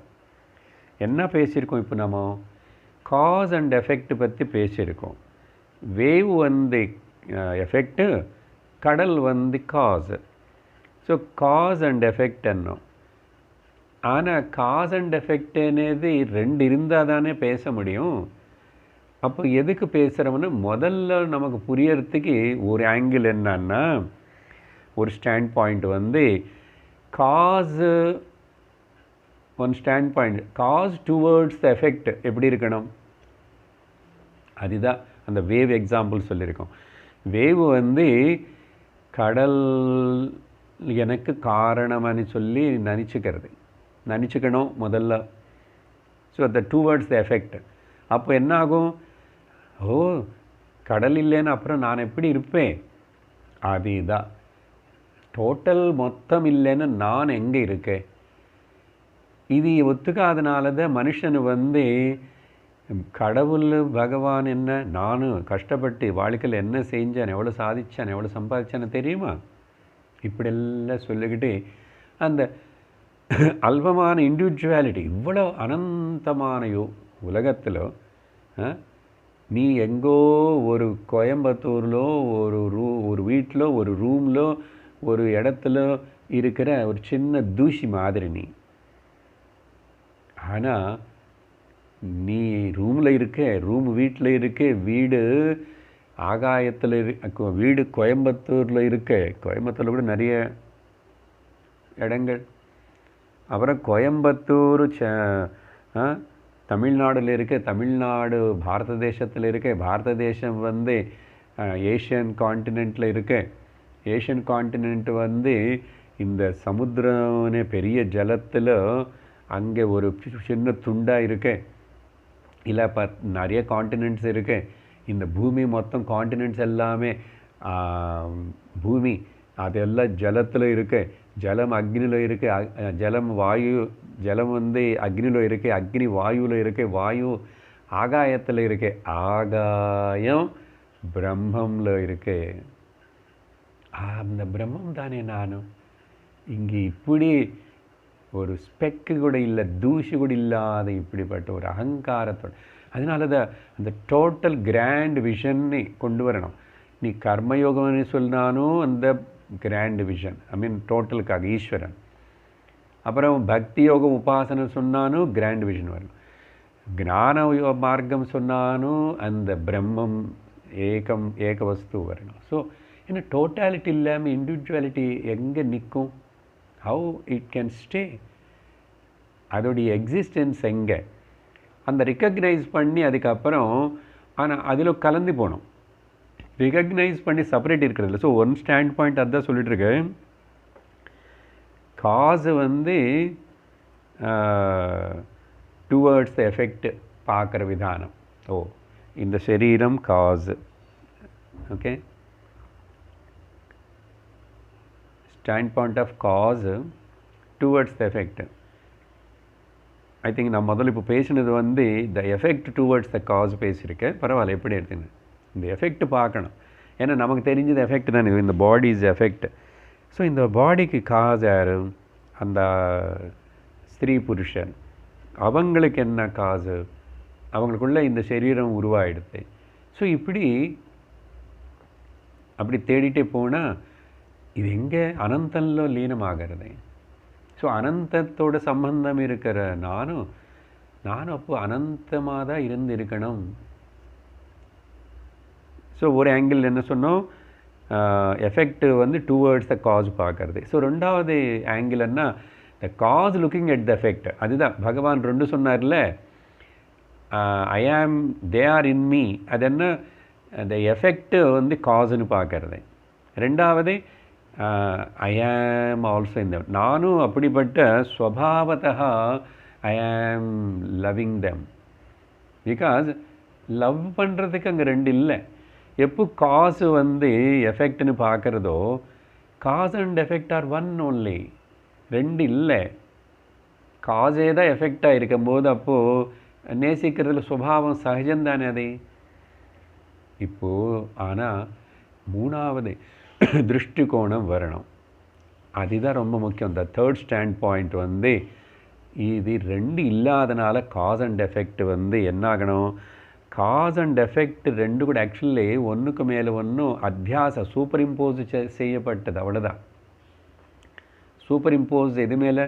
[SPEAKER 1] என்ன பேசியிருக்கோம். இப்போ நம்ம காஸ் அண்ட் எஃபெக்ட் பற்றி பேசியிருக்கோம். வேவ் வந்து எஃபெக்ட்டு, கடல் வந்து cause. So cause and effect என்ன. ஆனால் காஸ் அண்ட் எஃபெக்ட் అనేది ரெண்டு இருந்தால் தானே பேச முடியும். அப்போ எதுக்கு பேசுகிறோம்னா முதல்ல நமக்கு புரியறதுக்கு ஒரு ஆங்கிள் என்னன்னா, ஒரு ஸ்டாண்ட் பாயிண்ட் வந்து cause, one standpoint cause towards the effect எப்படி இருக்கணும். அதுதான் அந்த வேவ் எக்ஸாம்பிள் சொல்லியிருக்கோம். வேவ் வந்து கடல் எனக்கு காரணம்னு சொல்லி நினச்சிக்கணும் முதல்ல. So the towards the effect. அப்போ என்ன ஆகும், ஓ கடல் இல்லைன்னு அப்புறம் நான் எப்படி இருப்பேன். அதுதான் டோட்டல் மொத்தம் இல்லைன்னு நான் எங்கே இருக்கேன். இது ஒத்துக்காதனால தான் மனுஷன் வந்து கடவுள் பகவான் என்ன, நானும் கஷ்டப்பட்டு வாழ்க்கையில் என்ன செஞ்சேன், எவ்வளோ சாதித்தேன், எவ்வளோ சம்பாதிச்சேன்னு தெரியுமா, இப்படியெல்லாம் சொல்லிக்கிட்டு அந்த அல்பமான இண்டிவிஜுவாலிட்டி இவ்வளோ அனந்தமான உலகத்தில் நீ எங்கோ ஒரு கோயம்புத்தூரில் ஒரு வீட்டில் ஒரு ரூமில் ஒரு இடத்துல இருக்கிற ஒரு சின்ன தூசி மாதிரி நீ. ஆனால் நீ ரூமில் இருக்க, வீட்டில் இருக்க, வீடு ஆகாயத்தில் வீடு கோயம்புத்தூரில் இருக்க. கோயம்புத்தூரில் கூட நிறைய இடங்கள். அப்புறம் கோயம்புத்தூர் தமிழ்நாடில் இருக்க, தமிழ்நாடு பாரத தேசத்தில் இருக்க, பாரத தேசம் வந்து ஏஷியன் காண்டினென்ட்டில் இருக்க, ஏஷியன் காண்டினென்ட் வந்து இந்த சமுத்திரம்னே பெரிய ஜலத்தில் அங்கே ஒரு சின்ன துண்டாக இருக்க. இல்லை நிறைய காண்டினென்ட்ஸ் இருக்கு. இந்த பூமி மொத்தம் காண்டினென்ட்ஸ் எல்லாமே பூமி அதெல்லாம் ஜலத்தில் இருக்கு. ஜலம் அக்னியில் இருக்கு. ஜலம் வாயு, ஜலம் வந்து அக்னியில் இருக்கு, அக்னி வாயுவில் இருக்கு, வாயு ஆகாயத்தில் இருக்கு, ஆகாயம் பிரம்மம்ல இருக்கு. அந்த பிரம்மம் தானே நானும். இங்கே இப்படி ஒரு ஸ்பெக்கு கூட இல்லை, தூசி கூட இல்லாத இப்படிப்பட்ட ஒரு அகங்காரத்தோட. அதனால தான் அந்த டோட்டல் கிராண்ட் விஷன்னு கொண்டு வரணும். நீ கர்மயோகம்னு சொன்னாலும் அந்த கிராண்ட் விஷன், ஐ மீன் டோட்டலுக்காக ஈஸ்வரன். அப்புறம் பக்தி யோகம் உபாசனை சொன்னாலும் கிராண்ட் விஷன் வரணும். ஞான மார்க்கம் சொன்னாலும் அந்த பிரம்மம் ஏக வஸ்து வரணும். ஸோ ஏன்னா டோட்டாலிட்டி இல்லாமல் இண்டிவிஜுவாலிட்டி எங்கே நிற்கும்? How it can stay? அதோடைய எக்ஸிஸ்டன்ஸ் எங்கே? அந்த ரிகக்னைஸ் பண்ணி அதுக்கப்புறம் ஆனால் அதில் கலந்து போகணும். ரிகக்னைஸ் பண்ணி செப்பரேட் இருக்கிறதில்ல. ஸோ ஒன் ஸ்டாண்ட் பாயிண்ட் அதுதான் சொல்லிட்டுருக்கேன். காசு வந்து டுவர்ட்ஸ் த எஃபெக்ட் பார்க்குற விதானம். ஓ இந்த சரீரம் காசு, ஓகே, ஸ்டாண்ட் பாயிண்ட் ஆஃப் காசு towards the effect. I think நான் முதல்ல இப்போ பேசினது வந்து the effect towards the cause பேசியிருக்கேன். பரவாயில்ல, எப்படி எடுத்துங்க இந்த எஃபெக்ட் பார்க்கணும். ஏன்னா நமக்கு தெரிஞ்சது எஃபெக்ட் தானே, இந்த பாடி இஸ் எஃபெக்ட். ஸோ இந்த பாடிக்கு காஸ் யார்? அந்த ஸ்திரீ புருஷன். அவங்களுக்கு என்ன காசு? அவங்களுக்குள்ள இந்த சரீரம் உருவாயிடுது. ஸோ அப்படி தேடிட்டே போனால் இது எங்கே அனந்தன்ல லீனமாகிறது. ஸோ அனந்தத்தோட சம்பந்தம் இருக்கிற நானும் அப்போ அனந்தமாக தான் இருக்கணும். ஸோ ஒரு ஆங்கிள் என்ன சொன்னோம், எஃபெக்ட் வந்து டுவர்ட்ஸ் த காஸ் பார்க்கறது. ஸோ ரெண்டாவது ஆங்கிள் என்ன, the cause looking at the effect. அதுதான் பகவான் ரெண்டு சொன்னார்ல, ஐ ஆம் தே ஆர் இன் மீ, அது என்ன அந்த எஃபெக்ட்டு வந்து காசுன்னு பார்க்கறது. ரெண்டாவது ஐ ஆம் ஆல்சோ இந்த நானும் அப்படிப்பட்ட ஸ்வபாவத்தா ஐ ஆம் லவ்விங் தெம். பிகாஸ் லவ் பண்ணுறதுக்கு அங்கே ரெண்டு இல்லை. எப்போ காசு வந்து எஃபெக்ட்னு பார்க்குறதோ, cause and effect are one only, ரெண்டு இல்லை. காசே தான் எஃபெக்டாக இருக்கும்போது அப்போது நேசிக்கிறதுல சுபாவம் சகஜம்தானே அது. இப்போது ஆனால் மூணாவது திருஷ்டிகோணம் வரணும், அதுதான் ரொம்ப முக்கியம். இந்த தேர்ட் ஸ்டாண்ட் பாயிண்ட் வந்து இது ரெண்டு இல்லாதனால காஸ் அண்ட் எஃபெக்ட் வந்து என்னாகணும், காஸ் அண்ட் எஃபெக்ட் ரெண்டு கூட ஆக்சுவலி ஒன்றுக்கு மேலே ஒன்றும் அத்தியாச சூப்பர் இம்போஸ் செய்யப்பட்டது, அவ்வளோதான். சூப்பர் இம்போஸ் எது மேலே,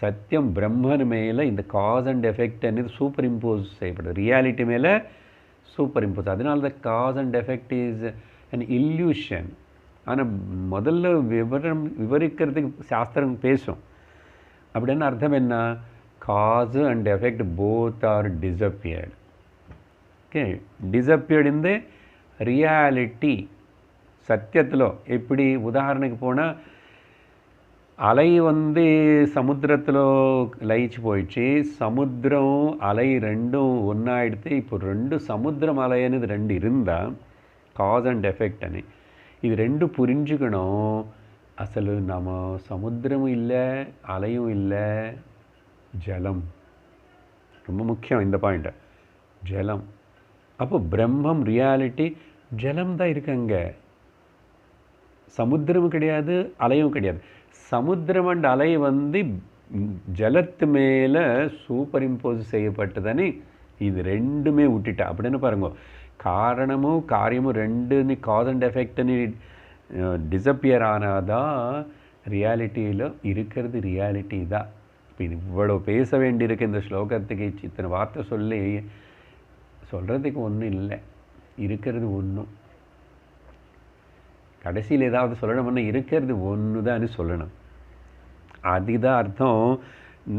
[SPEAKER 1] சத்தியம் பிரம்மன் மேலே இந்த காஸ் அண்ட் எஃபெக்ட் అనేది சூப்பர் இம்போஸ் செய்யப்படுது, ரியாலிட்டி மேலே சூப்பர் இம்போஸ். அதனால தான் cause and effect is an illusion. ஆனால் முதல்ல விவரிக்கிறதுக்கு சாஸ்திரம் பேசும். அப்படின்னு அர்த்தம் என்ன, cause and effect both are disappeared. Okay, disappeared இந்த ரியாலிட்டி சத்தியத்தில். எப்படி உதாரணத்துக்கு போனால், அலை வந்து சமுத்திரத்தில் லயிச்சு போயிடுச்சு, சமுத்திரம் அலை ரெண்டும் ஒன்றாயிடுத்து. இப்போ ரெண்டு சமுத்திரம் அலைன்னு ரெண்டு இருந்தால் காஸ் அண்ட் எஃபெக்ட் అని இது ரெண்டு புரிஞ்சுக்கணும். అసలు நம்ம சமுத்திரமும் இல்லை, அலையும் இல்லை, ஜலம். ரொம்ப முக்கியம் இந்த பாயிண்ட், ஜலம். அப்போ பிரம்மம் ரியாலிட்டி ஜலம் தான் இருக்குங்க, சமுத்திரமும் கிடையாது, அலையும் கிடையாது. சமுத்திரம் அண்ட் அலை வந்து ஜலத்து மேலே சூப்பர் இம்போஸ் செய்யப்பட்டதுன்னு இது ரெண்டுமே விட்டுட்டா. அப்படின்னு பாருங்க, காரணமும் காரியமும் ரெண்டுன்னு காஸ் அண்ட் எஃபெக்ட்னு டிஸப்பியர் ஆனாதான் ரியாலிட்டியில் இருக்கிறது ரியாலிட்டி தான். இப்போ இது இவ்வளோ பேச வேண்டியிருக்கு இந்த ஸ்லோகத்துக்கு, இத்தனை வார்த்தை சொல்லி சொல்கிறதுக்கு ஒன்றும் இல்லை, இருக்கிறது ஒன்றும். கடைசியில் ஏதாவது சொல்லணும்னா இருக்கிறது ஒன்று தான் சொல்லணும். அதுதான் அர்த்தம்.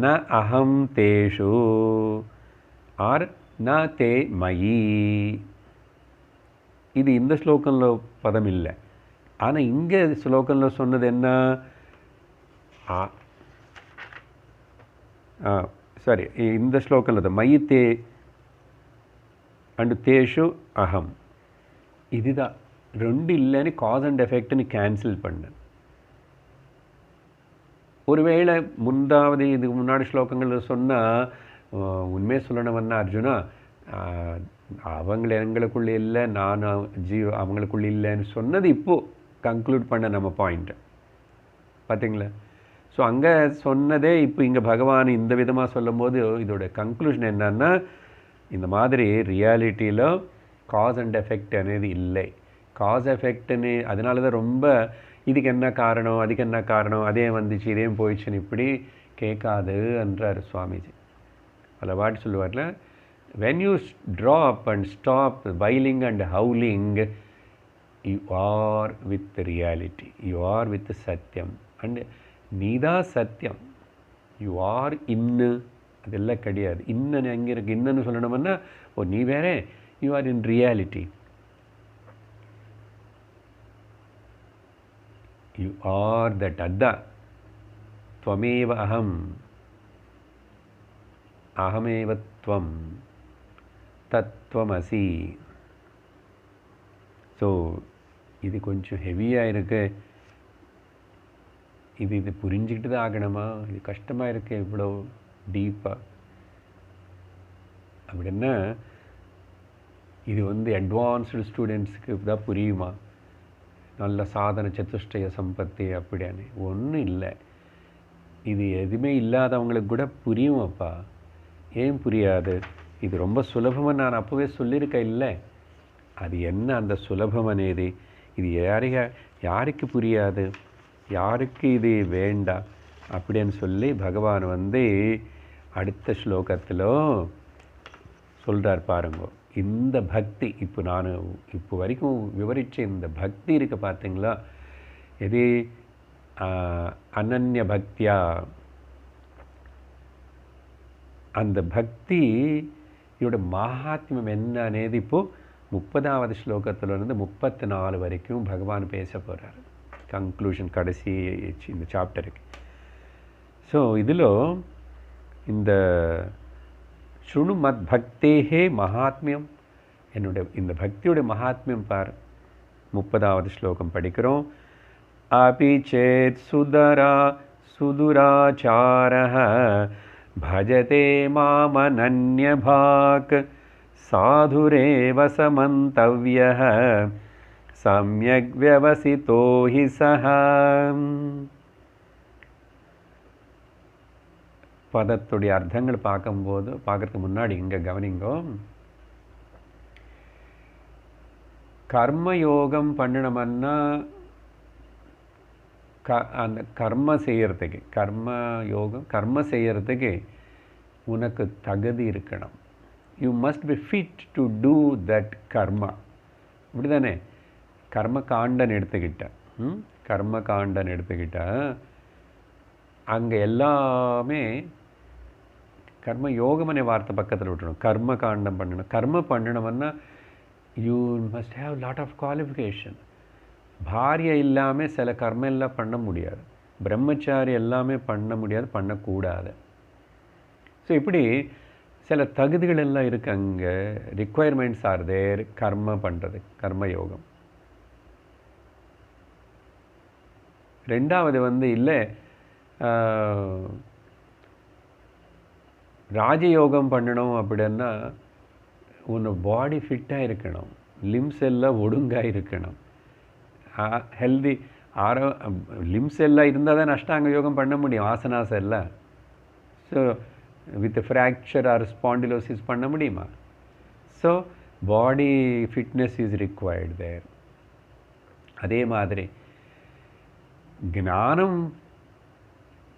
[SPEAKER 1] ந அகம் தேஷு ஆர் ந தே மயி. இது இந்த ஸ்லோகனில் பதம் இல்லை. ஆனால் இங்கே ஸ்லோகனில் சொன்னது என்ன, சாரி, இந்த ஸ்லோகனில் தான் மயி தே அண்டு தேஷு அகம். இதுதான் ரெண்டு இல்லைன்னு காஸ் அண்ட் எஃபெக்ட்னு கேன்சல் பண்ண. ஒருவேளை முந்தாவது இதுக்கு முன்னாடி ஸ்லோகங்கள் சொன்னால் உண்மையை சொல்லணும்னா, அர்ஜுனா அவங்கள எங்களுக்குள்ளே இல்லை, நான் அவங்களுக்குள்ளே இல்லைன்னு சொன்னது இப்போது கன்க்ளூட் பண்ண நம்ம பாயிண்ட்டு பார்த்தீங்களா. ஸோ அங்கே சொன்னதே இப்போ இங்கே பகவான் இந்த விதமாக சொல்லும் போது இதோட கன்க்ளூஷன் என்னன்னா, இந்த மாதிரி ரியாலிட்டியில் காஸ் அண்ட் எஃபெக்ட் అనేది இல்லை. காஸ் எஃபெக்ட்னு அதனால தான் ரொம்ப இதுக்கு என்ன காரணம், அதுக்கு என்ன காரணம், அதே வந்துச்சு இதே போயிடுச்சுன்னு இப்படி கேட்காது என்றார் சுவாமிஜி. அதில் வாட்டி சொல்லுவார்ல, when you drop and stop wailing and howling, you are with the reality, you are with the satyam, and நீதா சத்தியம், you are இன்னு, அதெல்லாம் கிடையாது. இன்னன்னு எங்கே இருக்குது, இன்னன்னு சொல்லணும்னா ஓ நீ வேறே, you are in reality, you are that adda, tvameva aham, ahameva tvam, தத்துவமசி. ஸோ இது கொஞ்சம் ஹெவியாக இருக்குது, இது புரிஞ்சுக்கிட்டு தான் ஆகணுமா, இது கஷ்டமாக இருக்குது இவ்வளோ டீப்பாக அப்படின்னா. இது வந்து அட்வான்ஸ்டு ஸ்டூடெண்ட்ஸுக்கு தான் புரியுமா, நல்ல சாதன சதுஷ்டய சம்பத்தி அப்படியானு ஒன்றும் இல்லை. இது எதுவுமே இல்லாதவங்களுக்கு கூட புரியும். அப்பா ஏன் புரியாது, இது ரொம்ப சுலபமாக நான் அப்போவே சொல்லியிருக்கேன் இல்லை. அது என்ன அந்த சுலபம் అనేది, இது யாருக்கு புரியாது, யாருக்கு இது வேண்டாம் அப்படின்னு சொல்லி பகவான் வந்து அடுத்த ஸ்லோகத்தில் சொல்கிறார் பாருங்க. இந்த பக்தி இப்போ நான் இப்போ வரைக்கும் விவரித்த இந்த பக்தி இருக்க பார்த்தீங்களா, எது அனன்ய பக்தியா அந்த பக்தியோட மகாத்மியம் என்ன అనేది இப்போது 30வது ஸ்லோகத்திலிருந்து 34 வரைக்கும் பகவான் பேச போகிறார். கன்க்ளூஷன் கடைசி இந்த சாப்டருக்கு. ஸோ இதில் இந்த ஸ்ருணு மத் பக்தேஹே மகாத்மியம், என்னுடைய இந்த பக்தியோட மகாத்மியம் பார். 30வது ஸ்லோகம் படிக்கிறோம். அபி சேத் சுதுராச்சாரः பஜதே மாமனன்யபாக் சாதுரேவ சமந்தவ்யः சம்யக் வியவசிதோ ஹி சஹ. பதத்துடைய அர்த்தங்கள் பார்க்கறதுக்கு முன்னாடி இங்கே கவனிங்கோ. கர்மயோகம் பண்ணணுமன்னா அந்த கர்ம செய்யறதுக்கு உனக்கு தகுதி இருக்கணும். You must be fit to do that karma. இப்படி தானே? கர்மகாண்டன் எடுத்துக்கிட்ட அங்கே எல்லாமே கர்மயோகம் அనే வார்த்தை பக்கத்தில் விட்டுணும். கர்மகாண்டம் பண்ணணும். கர்ம பண்ணணும்னா you must have lot of qualification. பாரியை இல்லாமல் சில கர்மம் எல்லாம் பண்ண முடியாது. பிரம்மச்சாரி எல்லாமே பண்ண முடியாது, பண்ணக்கூடாது. ஸோ இப்படி சில தகுதிகள் எல்லாம் இருக்குது. அங்கே ரிக்குவயர்மெண்ட்ஸ் ஆர் தேர் கர்ம பண்ணுறது, கர்மயோகம். ரெண்டாவது இல்லை ராஜயோகம் பண்ணணும் அப்படின்னா உன்னை பாடி ஃபிட்டாக இருக்கணும், லிம்ஸ் எல்லாம் ஒழுங்காக இருக்கணும், ஹெல்தி லிம்ஸ் எல்லாம் இருந்தால் தான் அஷ்டாங்க யோகம் பண்ண முடியும், ஆசனாஸ் எல்லாம். So with fracture or spondylosis பண்ண முடியுமா? So body fitness is required there. அதே மாதிரி ஞானம்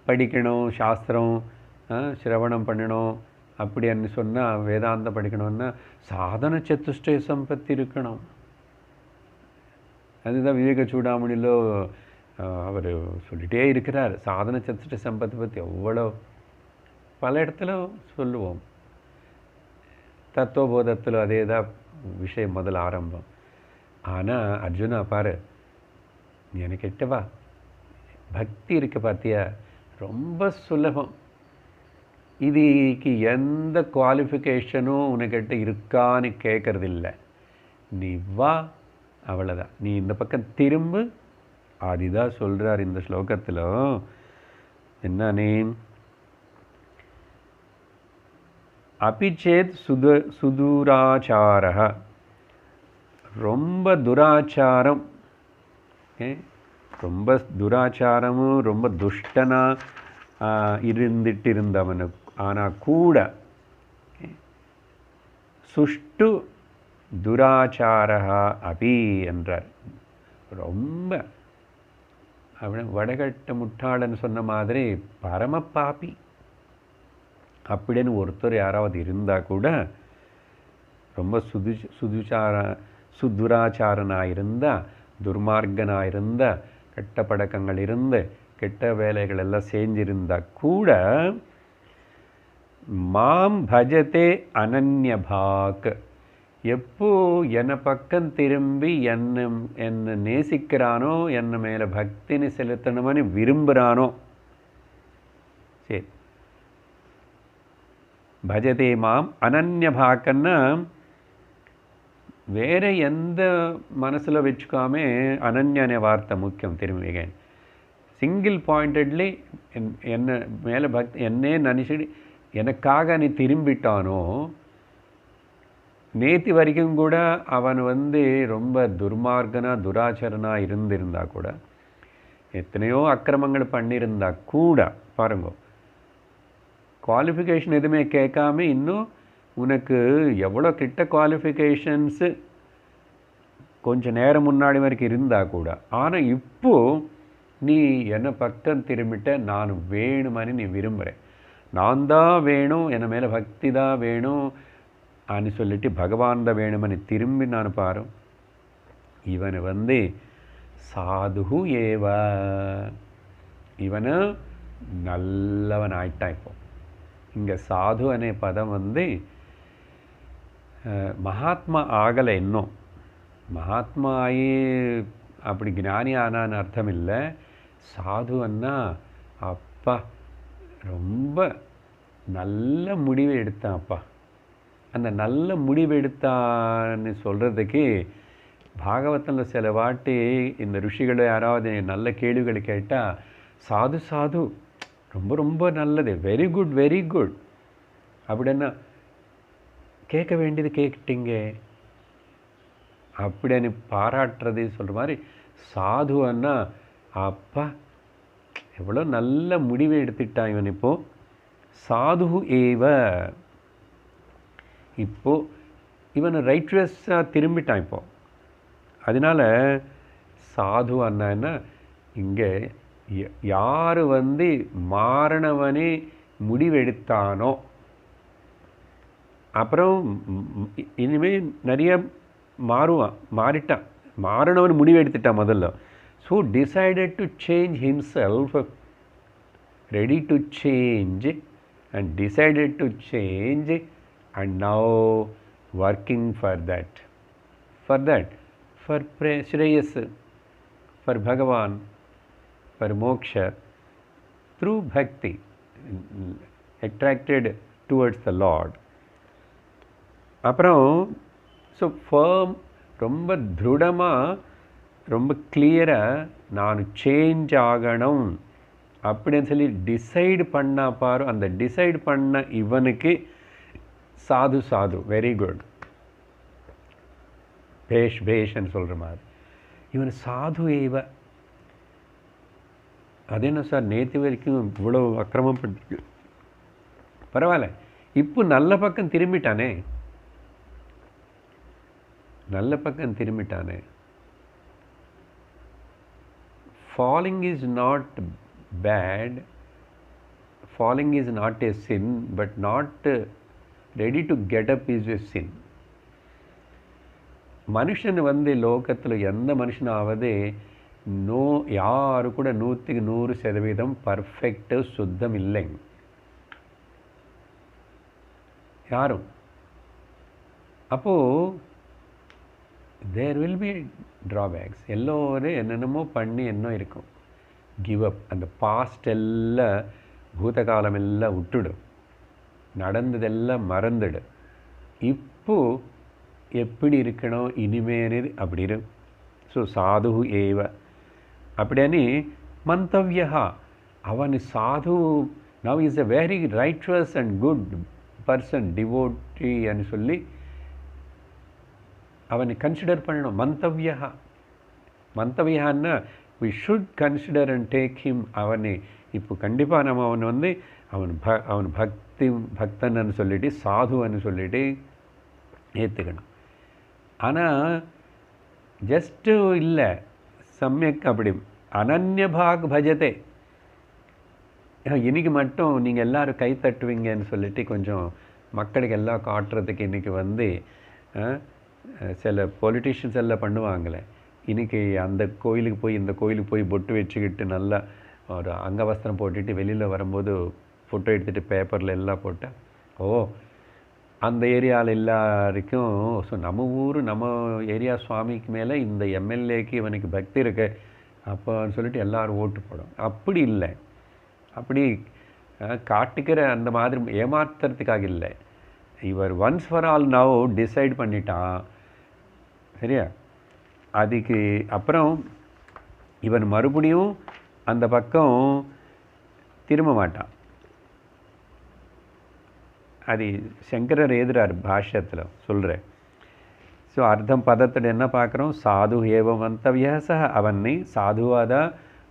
[SPEAKER 1] படிக்கணும், சாஸ்திரம் சிரவணம் பண்ணணும் அப்படின்னு சொன்னால், வேதாந்தம் படிக்கணும்னா சாதன சதுஷ்டய சம்பத்தி இருக்கணும். அதுதான் விவேக சூடாமணியில் அவர் சொல்லிகிட்டே இருக்கிறார். சாதன சதுஷ்டய சம்பத்தை பற்றி எவ்வளோ பல இடத்துல சொல்லுவோம். தத்துவபோதத்தில் அதே தான் விஷயம் முதல் ஆரம்பம். ஆனால் அர்ஜுனா பாரு, எனக்கு எட்டவா பக்தி இருக்கு பார்த்தியா, ரொம்ப சுலபம். இதுக்கு எந்த குவாலிஃபிகேஷனும் உனக்கிட்ட இருக்கான்னு கேட்கறதில்ல. நீ வா, அவ்வளோதான். நீ இந்த பக்கம் திரும்பு. அதுதான் சொல்கிறார் இந்த ஸ்லோகத்தில். என்னன்னே, அபிச்சேத் சுதுராச்சார, ரொம்ப துராச்சாரம், ரொம்ப துராச்சாரமும் ரொம்ப துஷ்டனாக இருந்துட்டு இருந்தவனுக்கு ஆனால் கூட சுஷ்டு துராச்சாரா அபி என்றார். ரொம்ப அவனை வடகட்ட முட்டாளன்னு சொன்ன மாதிரி பரம பாப்பி அப்படின்னு ஒருத்தர் யாராவது இருந்தால் கூட, ரொம்ப சுதுராச்சாரனாக இருந்தால், துர்மார்கனாக இருந்தால், கெட்ட பழக்கங்கள் இருந்து கெட்ட வேலைகள் எல்லாம் செஞ்சிருந்தால் கூட, மாம் பஜதே அனன்யபாக், எப்போ என்னை பக்கம் திரும்பி என்னை நேசிக்கிறானோ, என்னை மேலே பக்தினி செலுத்தணும்னு விரும்புகிறானோ, சரி, பஜதே மாம் அனன்யபாக்கன்னா வேறு எந்த மனசில் வச்சுக்காம, அனன்யன வார்த்தை முக்கியம். திரும்பி சிங்கிள் பாயிண்டட்லி என்ன மேலே என்னே நினச்சிட்டு எனக்காக நீ திரும்பிட்டானோ, நேற்று வரைக்கும் கூட அவன் ரொம்ப துர்மார்கனாக துராச்சரனாக இருந்திருந்தா கூட, எத்தனையோ அக்கிரமங்கள் பண்ணியிருந்தா கூட, பாருங்க, குவாலிஃபிகேஷன் எதுவுமே கேட்காம இன்னும் உனக்கு எவ்வளோ கிட்ட குவாலிஃபிகேஷன்ஸு கொஞ்சம் நேரம் முன்னாடி வரைக்கும் இருந்தால் கூட, ஆனால் இப்போது நீ என்னை பக்கம் திரும்பிட்ட, நான் வேணுமானு நீ விரும்புகிறேன், நான் தான் வேணும், என்னை மேலே பக்தி தான் வேணும் அனு சொல்லிட்டு பகவான் தான் வேணுமனு திரும்பி நான் பாரு. இவனை சாதுகு ஏவ, இவனை நல்லவன் ஆயிட்டான். இப்போ இங்கே சாது அనే பதம் வந்து மகாத்மா ஆகலை இன்னும். மகாத்மா ஆகி அப்படி ஞானி ஆனான்னு அர்த்தம் இல்லை. சாதுன்னா அப்பா ரொம்ப நல்ல முடிவு எடுத்தான் அப்பா. அந்த நல்ல முடிவு எடுத்தான்னு சொல்கிறதுக்கு பாகவத்தில் சில வாட்டி இந்த ருஷிகளை யாராவது நல்ல கேள்விகளை கேட்டால் சாது சாது ரொம்ப ரொம்ப நல்லது, வெரி குட் வெரி குட் அப்படின்னா கேட்க வேண்டியது கேட்டீங்க அப்படின்னு பாராட்டுறது சொல்கிற மாதிரி சாதுன்னா அப்பா எவ்வளோ நல்ல முடிவை எடுத்துட்டான் இவன். இப்போது சாது ஏவ, இப்போது இவன் ரைட்வஸாக திரும்பிட்டான் இப்போது. அதனால் சாது அண்ணா இங்கே யார் வந்து மாறினவனே முடிவெடுத்தானோ அப்புறம் இனிமேல் நிறைய மாறிட்டான். மாறினவன் முடிவெடுத்துட்டான் முதல்ல. So decided to change himself, ready to change and decided to change and now working for that for Shreyas, for பகவான், ஃபார் மோக்ஷ த்ரூ பக்தி, அட்ராக்டட் டுவர்ட்ஸ் த லார்ட். அப்புறம் ஸோ ஃபர்ம், ரொம்ப திருடமாக ரொம்ப கிளியராக நான் சேஞ்ச் ஆகணும் அப்படின்னு சொல்லி டிசைடு பண்ணா பாரு. அந்த டிசைடு பண்ண இவனுக்கு சாது சாது வெரி குட் பேஷ் பேஷ்ன்னு சொல்கிற மாதிரி இவன் சாது ஏவ. அது என்ன சார் நேற்று வரைக்கும் இவ்வளோ அக்கிரமம் பண்ணிருக்கு, பரவாயில்ல இப்போ நல்ல பக்கம் திரும்பிட்டானே, நல்ல பக்கம் திரும்பிட்டானே. Falling is not bad, falling is not a sin, but not ready to get up is a sin. மனுஷன் வந்து லோகத்தில் எந்த மனுஷனாவது யாரு கூட 100% பர்ஃபெக்ட் சுத்தம் இல்லைங்க யாரும். அப்போது தேர் வில் பி ட்ராபேக்ஸ். எல்லோரும் என்னென்னமோ பண்ணி என்ன இருக்கும், கிவ் அப். அந்த பாஸ்ட் எல்லாம் பூதகாலம் எல்லாம் விட்டுடும், நடந்ததெல்லாம் மறந்துடு. இப்போது எப்படி இருக்கணும் இனிமேனது அப்படி இரு. ஸோ சாது ஏவ அப்படியே மந்தவ்யா, அவன் சாது now is a very righteous and good person, devotee అని சொல்லி அவனை கன்சிடர் பண்ணணும். மந்தவ்யான்னா we should consider and take him. அவனை இப்போ கண்டிப்பாக நம்ம அவன் வந்து அவன் பக்தன்னு சொல்லிட்டு சாதுன்னு சொல்லிட்டு ஏற்றுக்கணும். ஆனால் ஜஸ்ட்டு இல்லை, சமயக் அப்படி அனன்யபாக் பஜதே. இன்றைக்கி மட்டும் நீங்கள் எல்லோரும் கை தட்டுவீங்கன்னு சொல்லிட்டு கொஞ்சம் மக்களுக்கு எல்லாம் காட்டுறதுக்கு இன்றைக்கி வந்து சில பொலிட்டிஷியன்ஸ் எல்லாம் பண்ணுவாங்களே, இன்றைக்கி அந்த கோயிலுக்கு போய் இந்த கோயிலுக்கு போய் பொட்டு வச்சுக்கிட்டு நல்லா ஒரு அங்கவஸ்திரம் போட்டுட்டு வெளியில் வரும்போது ஃபோட்டோ எடுத்துகிட்டு பேப்பரில் எல்லாம் போட்டால் அந்த ஏரியாவில் எல்லாருக்கும் ஸோ நம்ம ஊர் நம்ம ஏரியா சுவாமிக்கு மேலே இந்த எம்எல்ஏக்கு இவனுக்கு பக்தி இருக்கு அப்போன்னு சொல்லிட்டு எல்லோரும் ஓட்டு போடும். அப்படி இல்லை, அப்படி காட்டுக்கிற அந்த மாதிரி ஏமாத்துறதுக்காக இல்லை. இவர் once for all now decide பண்ணிட்டான், சரியா? அதுக்கு அப்புறம் இவன் மறுபடியும் அந்த பக்கம் திரும்ப மாட்டான். அது சங்கரர் எழுதுறார் பாஷ்யத்தில் சொல்கிறேன். ஸோ அர்த்தம் பதத்தில் என்ன பார்க்குறோம், சாது ஏவ மந்தவ்யா சஹ, அவனை சாதுவாதா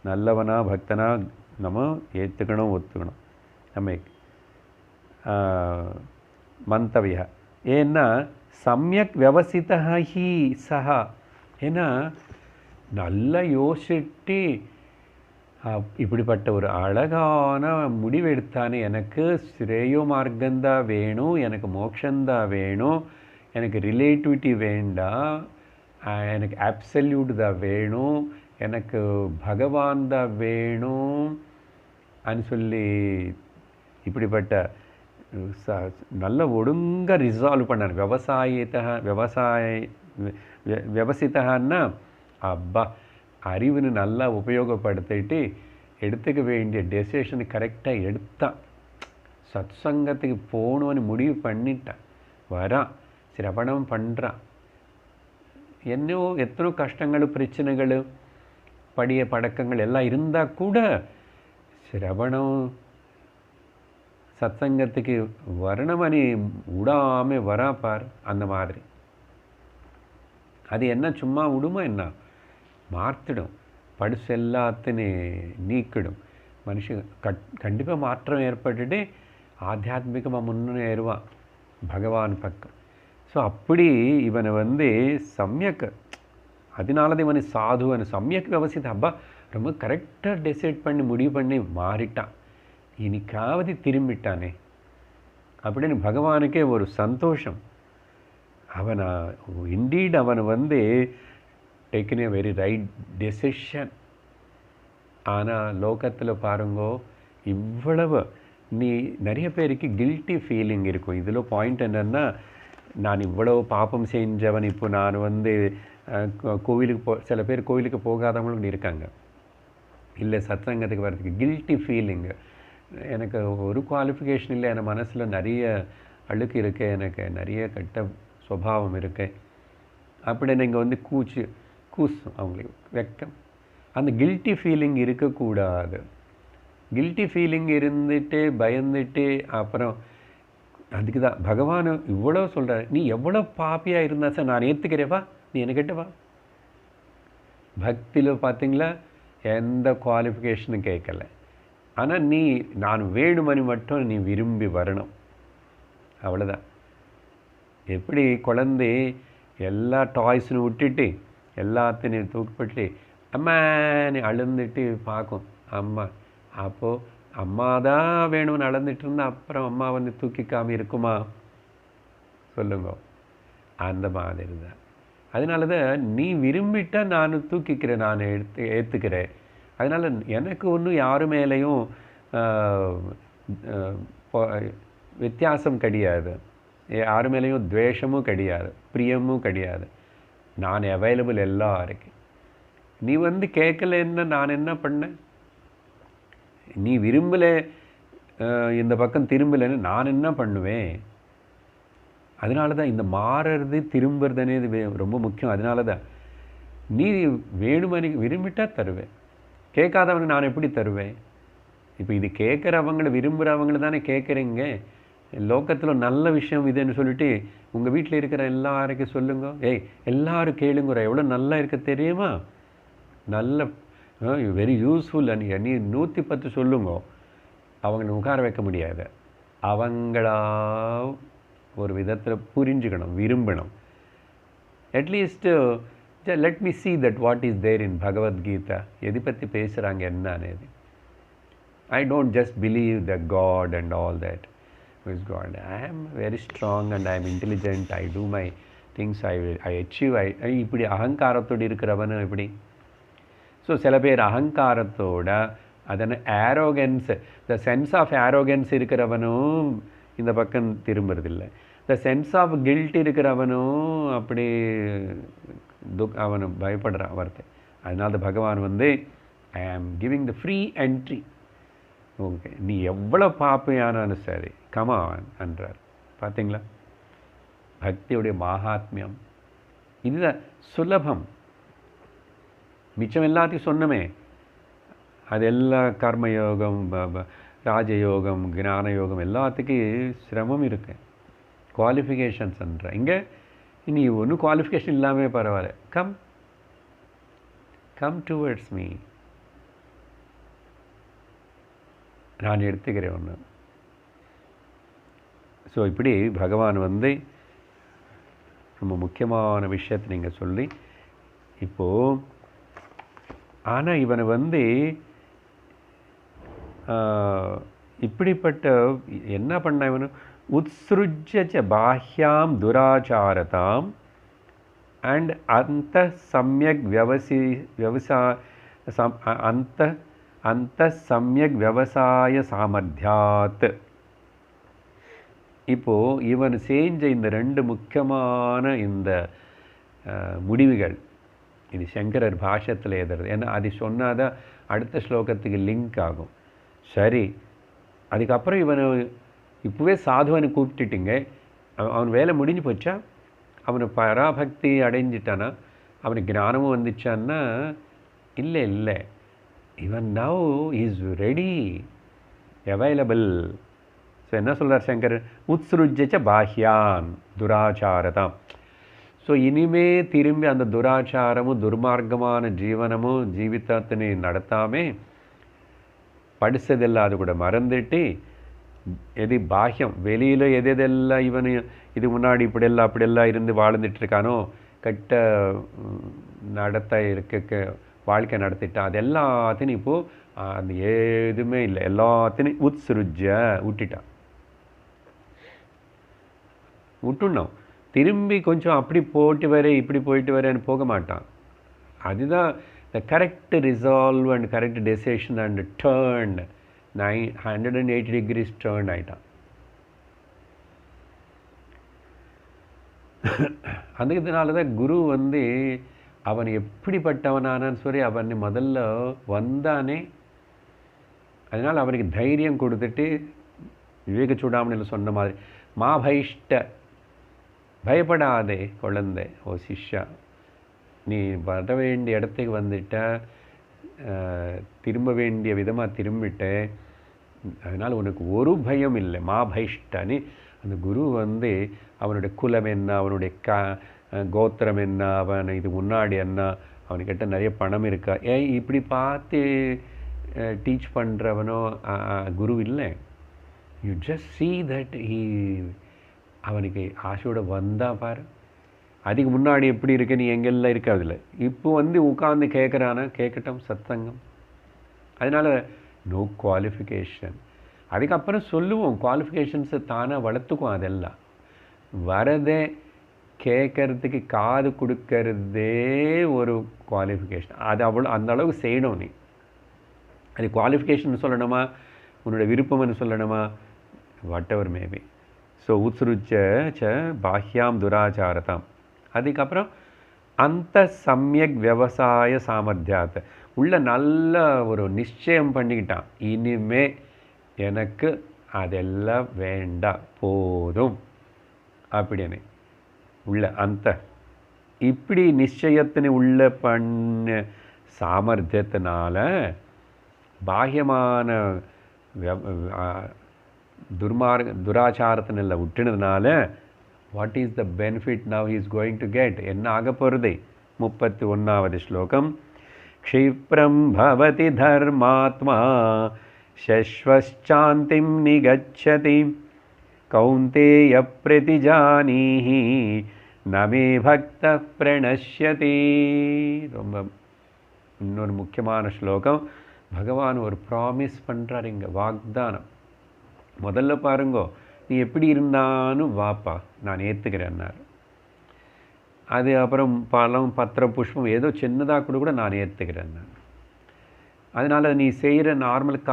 [SPEAKER 1] நல்லவனா பக்தனா நம்ம ஏற்றுக்கணும் ஒத்துக்கணும். நம்ம மந்தவ்யா ஏன்னா சமயக் வியவசிதா ஹி சஹா, ஏன்னா நல்லா யோசிட்டு இப்படிப்பட்ட ஒரு அழகான முடிவு எடுத்தானே, எனக்கு ஸ்ரேயோ மார்க்கந்தான் வேணும், எனக்கு மோட்சந்தான் வேணும், எனக்கு ரிலேட்டிவிட்டி வேண்டாம், எனக்கு அப்சல்யூட் தான் வேணும், எனக்கு பகவான் தான் வேணும் அன்னு சொல்லி இப்படிப்பட்ட நல்ல ஒழுங்காக ரிசால்வ் பண்ணார். விவசித்தன்னா அப்பா அறிவுன்னு நல்லா உபயோகப்படுத்திட்டு எடுத்துக்க வேண்டிய டெசிஷன் கரெக்டாக எடுத்தான். சத் சங்கத்துக்கு போகணும்னு முடிவு பண்ணிட்டான். வரான், சிரவணம் பண்ணுறான். எத்தனோ கஷ்டங்கள் பிரச்சனைகள் படிய பழக்கங்கள் எல்லாம் இருந்தால் கூட சிரவணம் சத்சங்கத்துக்கு வரணுமணி விடாமல் வரா பார். அந்த மாதிரி அது என்ன சும்மா விடுமா என்ன, மாற்றிடும், படுசு எல்லாத்தையும் நீக்கிடும். மனுஷன் கண்டிப்பாக மாற்றம் ஏற்பட்டுட்டு ஆத்தியாத்மிகமாக முன்னேறுவான் பகவான் பக்கம். ஸோ அப்படி இவனை சமயக்கு, அதனாலதான் இவனை சாதுவன் சமயக்கு விவசித்த அப்பா ரொம்ப கரெக்டாக டிசைட் பண்ணி முடிவு பண்ணி மாறிட்டான். இன்னைக்காவது திரும்பிட்டானே அப்படின்னு பகவானுக்கே ஒரு சந்தோஷம். அவனை இண்டீட் அவனை டேக்கன் ஏ வெரி ரைட் டெசிஷன். ஆனால் லோகத்தில் பாருங்கோ, இவ்வளவு நிறைய பேருக்கு கில்ட்டி ஃபீலிங் இருக்கும். இதில் பாயிண்ட் என்னென்னா, நான் இவ்வளவு பாப்பம் செஞ்சவன், இப்போ நான் கோவிலுக்கு சில பேர் கோவிலுக்கு போகாதவங்களும் இருக்காங்க. இல்லை சத்சங்கத்துக்கு வர்றதுக்கு கில்ட்டி ஃபீலிங்கு. எனக்கு ஒரு குவாலிஃபிகேஷன் இல்லை, என் மனசில் நிறைய அழுக்கு இருக்கு, எனக்கு நிறைய கெட்ட சுபாவம் இருக்கு அப்படி நீங்கள் கூசும் அவங்களுக்கு வெக்கம். அந்த கில்ட்டி ஃபீலிங் இருக்கக்கூடாது. கில்ட்டி ஃபீலிங் இருந்துட்டு பயந்துட்டு அப்புறம் அதுக்கு தான் பகவான் இவ்வளோ சொல்கிறார். நீ எவ்வளோ பாப்பியாக இருந்தா சார் நான் ஏற்றுக்கிறேவா, நீ என்கிட்ட வா. பக்தியில் பார்த்தீங்களா எந்த குவாலிஃபிகேஷனும் கேட்கல. ஆனால் நான் வேணுமணி மட்டும் நீ விரும்பி வரணும், அவ்வளோதான். எப்படி குழந்தை எல்லா டாய்ஸ்னு விட்டுட்டு எல்லாத்தையும் தூக்கிப்பட்டு அம்மான்னு அழுந்துட்டு பார்க்கும் அம்மா. அப்போது அம்மா தான் வேணும்னு அழுந்துட்டு இருந்தால் அப்புறம் அம்மா தூக்கிக்காமல் இருக்குமா சொல்லுங்க? அந்த மாதிரி தான். அதனால தான் நீ விரும்பிட்டால் நான் தூக்கிக்கிறேன், நான் ஏற்றுக்கிறேன். அதனால் எனக்கு ஒன்றும் யாரு மேலேயும் வித்தியாசம் கிடையாது, யாரு மேலேயும் துவேஷமும் கிடையாது, பிரியமும் கிடையாது. நான் அவைலபிள் எல்லாருக்கும். நீ கேட்கலன்னா நான் என்ன பண்ணேன்? நீ விரும்பலை, இந்த பக்கம் திரும்பலைன்னு நான் என்ன பண்ணுவேன்? அதனால தான் இந்த மாறுறது திரும்புறதுனே இது ரொம்ப முக்கியம். அதனால தான் நீ வேணுமனி விரும்பிட்டா தருவேன், கேட்காதவனுக்கு நான் எப்படி தருவேன்? இப்போ இது கேட்குறவங்களை விரும்புகிறவங்கள தானே கேட்குறீங்க. லோகத்தில் நல்ல விஷயம் இதுன்னு சொல்லிட்டு உங்கள் வீட்டில் இருக்கிற எல்லாருக்கும் சொல்லுங்க, ஏய் எல்லாரும் கேளுங்குற, எவ்வளோ நல்லா இருக்க தெரியுமா, நல்ல வெரி யூஸ்ஃபுல். நீ 110 சொல்லுங்க, அவங்களை உட்கார வைக்க முடியாது. அவங்களா ஒரு விதத்தில் புரிஞ்சுக்கணும், விரும்பணும். At least let me see that what is there in Bhagavad Gita. எதை பற்றி பேசுகிறாங்க என்னன்னு. I don't just believe that God and all that. Who is God? I am very strong and I am intelligent. I do my things. I achieve. இப்படி அகங்காரத்தோடு இருக்கிறவனு இப்படி. So சில பேர் அகங்காரத்தோட அதனை arrogance, the sense of arrogance இருக்கிறவனும் இந்த பக்கம் திரும்புறதில்லை. த சென்ஸ் ஆஃப் கில்ட் இருக்கிறவனும் அப்படி அவனு பயப்படுறான் வார்த்தை. அதனால Bhagavan I am giving the free entry. Okay, நீ எவ்வளோ பாப்பையானாலும் சரி கமான் என்றார். பார்த்தீங்களா பக்தியுடைய மகாத்மியம்? இதுதான் சுலபம். மிச்சம் எல்லாத்தையும் சொன்னமே, அதெல்லாம் கர்மயோகம், ராஜயோகம், ஞான யோகம் எல்லாத்துக்கும் சிரமம் இருக்கு, குவாலிஃபிகேஷன்ஸ்ன்ற. இங்கே நீ ஒன்றும் குவாலிஃபிகேஷன் இல்லாமல் பரவாயில்ல, கம் டுவர்ட்ஸ் மீ, நான் எடுத்துக்கிறேன் ஒன்று. ஸோ இப்படி பகவான் ரொம்ப முக்கியமான விஷயத்தை நீங்கள் சொல்லி இப்போது. ஆனால் இவனை இப்படிப்பட்ட என்ன பண்ண, இவனு உத்ஸ்ருஜ்ய பாஹ்யாம் துராச்சாரதாம் அண்ட் அந்த சம்யக் அந்த சம்யக் விவசாய சாமர்த்தியாத். இப்போது இவன் செஞ்ச இந்த 2 முக்கியமான இந்த முடிவுகள், இது சங்கரர் பாஷ்யத்தில் எழுதுறது. ஏன்னா அது சொன்னாதான் அடுத்த ஸ்லோகத்துக்கு லிங்க் ஆகும். சரி, அதுக்கப்புறம் இவனை இப்போவே சாதுவனை கூப்பிட்டுட்டிங்க, அவன் வேலை முடிஞ்சு போச்சா? அவனை பராபக்தி அடைஞ்சிட்டானா? அவனுக்கு ஞானமும் வந்துச்சான்னா இல்லை இல்லை. இவன் now is ready, available. So என்ன சொல்கிறார் சங்கர்? உத்ஸ்ருஜ்ஜ பாஹ்யான் துராச்சாரதாம். ஸோ இனிமே திரும்பி அந்த துராச்சாரமும் துர்மார்க்கமான ஜீவனமும் ஜீவிதத்தினை நடத்தாமே படித்ததெல்லாம் அது கூட மறந்துட்டு, எது பாஹ்யம் வெளியில் எதெல்லாம் இவன் இது முன்னாடி இப்படியெல்லாம் அப்படியெல்லாம் இருந்து வாழ்ந்துட்டுருக்கானோ, கெட்ட நடத்த இருக்க வாழ்க்கை நடத்திட்டான், அது எல்லாத்தையும் இப்போது அது எதுவுமே இல்லை, எல்லாத்தையும் உத்ஸ்ருஜ்ஜ விட்டுட்டான். விட்டுணும் திரும்பி கொஞ்சம் அப்படி போட்டு வர இப்படி போயிட்டு வரேன்னு போக மாட்டான். அதுதான் the correct resolve and correct decision and turn 180 degrees turn ஆகிட்டான். அந்த இதனால தான் குரு வந்து அவன் எப்படிப்பட்டவனானான்னு சொல்லி அவன் முதல்ல வந்தானே, அதனால் அவனுக்கு தைரியம் கொடுத்துட்டு விவேக சூடாமணியில் சொன்ன மாதிரி மா பைஷ்ட, பயப்படாதே குழந்தை, ஓ சிஷ்யா, நீ வர வேண்டிய இடத்துக்கு வந்துட்ட, திரும்ப வேண்டிய விதமாக திரும்பிட்ட, அதனால் உனக்கு ஒரு பயம் இல்லை. மா பைஷ்டனி அந்த குரு வந்து அவனுடைய குலம் என்ன, அவனுடைய கோத்திரம் என்ன, அவன் இது முன்னாடி என்ன, அவனுக்கிட்ட நிறைய பணம் இருக்கா, இப்படி பார்த்து டீச் பண்ணுறவனோ குரு இல்லை. யூ ஜஸ்ட் சீ தட் அவனுக்கு ஆசையோட வந்தால் பாரு. அதுக்கு முன்னாடி எப்படி இருக்க, நீ எங்கெல்லாம் இருக்காதில்ல, இப்போ வந்து உட்காந்து கேட்குறானா, கேட்கட்டும் சத்சங்கம். அதனால் நோ குவாலிஃபிகேஷன். அதுக்கப்புறம் சொல்லுவோம், குவாலிஃபிகேஷன்ஸை தானாக வளர்த்துக்குவோம். அதெல்லாம் வரதே கேட்கறதுக்கு காது கொடுக்கறதே ஒரு குவாலிஃபிகேஷன். அது அந்த அளவுக்கு செய்யணும். நீ அது குவாலிஃபிகேஷன் சொல்லணுமா, உன்னோட விருப்பம்னு சொல்லணுமா, வாட் எவர் மேபி. ஸோ உத்ஸ்ருஜ்ஜ பாஹ்யாம் துராச்சாரதாம். அதுக்கப்புறம் அந்த சமயக் விவசாய சாமர்த்தியாத்தை உள்ள நல்ல ஒரு நிச்சயம் பண்ணிக்கிட்டான், இனிமே எனக்கு அதெல்லாம் வேண்டாம் போதும் அப்படின்னு உள்ள அந்த இப்படி நிச்சயத்தினை உள்ள பண்ண சாமர்த்தியத்தினால பாஹ்யமான துராச்சாரத்தினில் விட்டுனதுனால what is the benefit now he is going to get? என்ன ஆக போகிறது? 31வது ஸ்லோகம். க்ஷிப்ரம் பவதி தர்மாத்மா சஸ்வச்சாந்திம் நிகச்சதி கௌந்தேய பிரதிஜானீஹி நமே பக்த பிரணஷ்யதி. ரொம்ப இன்னொரு முக்கியமான ஸ்லோகம். பகவான் ஒரு ப்ராமிஸ் பண்ணுறார் இங்கே, வாக்தானம். முதல்ல பாருங்கோ, நீ எப்படி இருந்தாலும் வாப்பா, நான் ஏற்றுக்கிறேன்னார். அது அப்புறம் பழம் பத்திரம் புஷ்பம் ஏதோ சின்னதாக கூட நான் ஏற்றுக்கிறேன். அதனால் நீ செய்கிற நார்மல்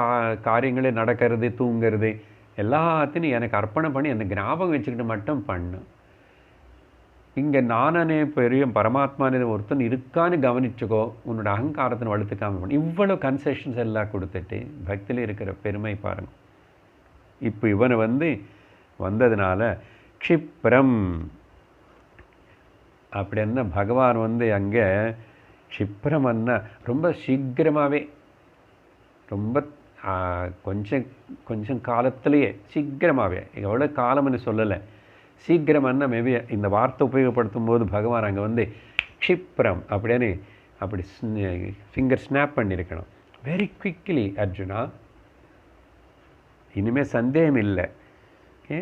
[SPEAKER 1] காரியங்களே நடக்கிறது தூங்கிறது எல்லாத்தையும் எனக்கு அர்ப்பணம் பண்ணி அந்த ஞாபகம் வச்சுக்கிட்டு மட்டும் பண்ணு. இங்கே நானே பெரிய பரமாத்மானது ஒருத்தன் இருக்கான்னு கவனிச்சுக்கோ, உன்னோட அகங்காரத்தின் வளர்த்துக்காம பண்ணு. இவ்வளோ கன்செஷன்ஸ் எல்லாம் கொடுத்துட்டு பக்தியில் இருக்கிற பெருமை பாருங்கள். இப்போ இவனை வந்து வந்ததுனால க்ஷிப்ரம் அப்படின்னா பகவான் வந்து அங்கே க்ஷிப்ரம்னா ரொம்ப சீக்கிரமாகவே, ரொம்ப கொஞ்சம் காலத்திலேயே சீக்கிரமாகவே, எவ்வளோ காலம்னு சொல்லலை, சீக்கிரம்னா மேபி இந்த வார்த்தை உபயோகப்படுத்தும் போது பகவான் அங்கே வந்து க்ஷிப்ரம் அப்படின்னு அப்படி ஃபிங்கர் ஸ்னாப் பண்ணியிருக்கணும். வெரி குவிக்லி அர்ஜுனா, இனிமேல் சந்தேகம் இல்லை. ஓகே,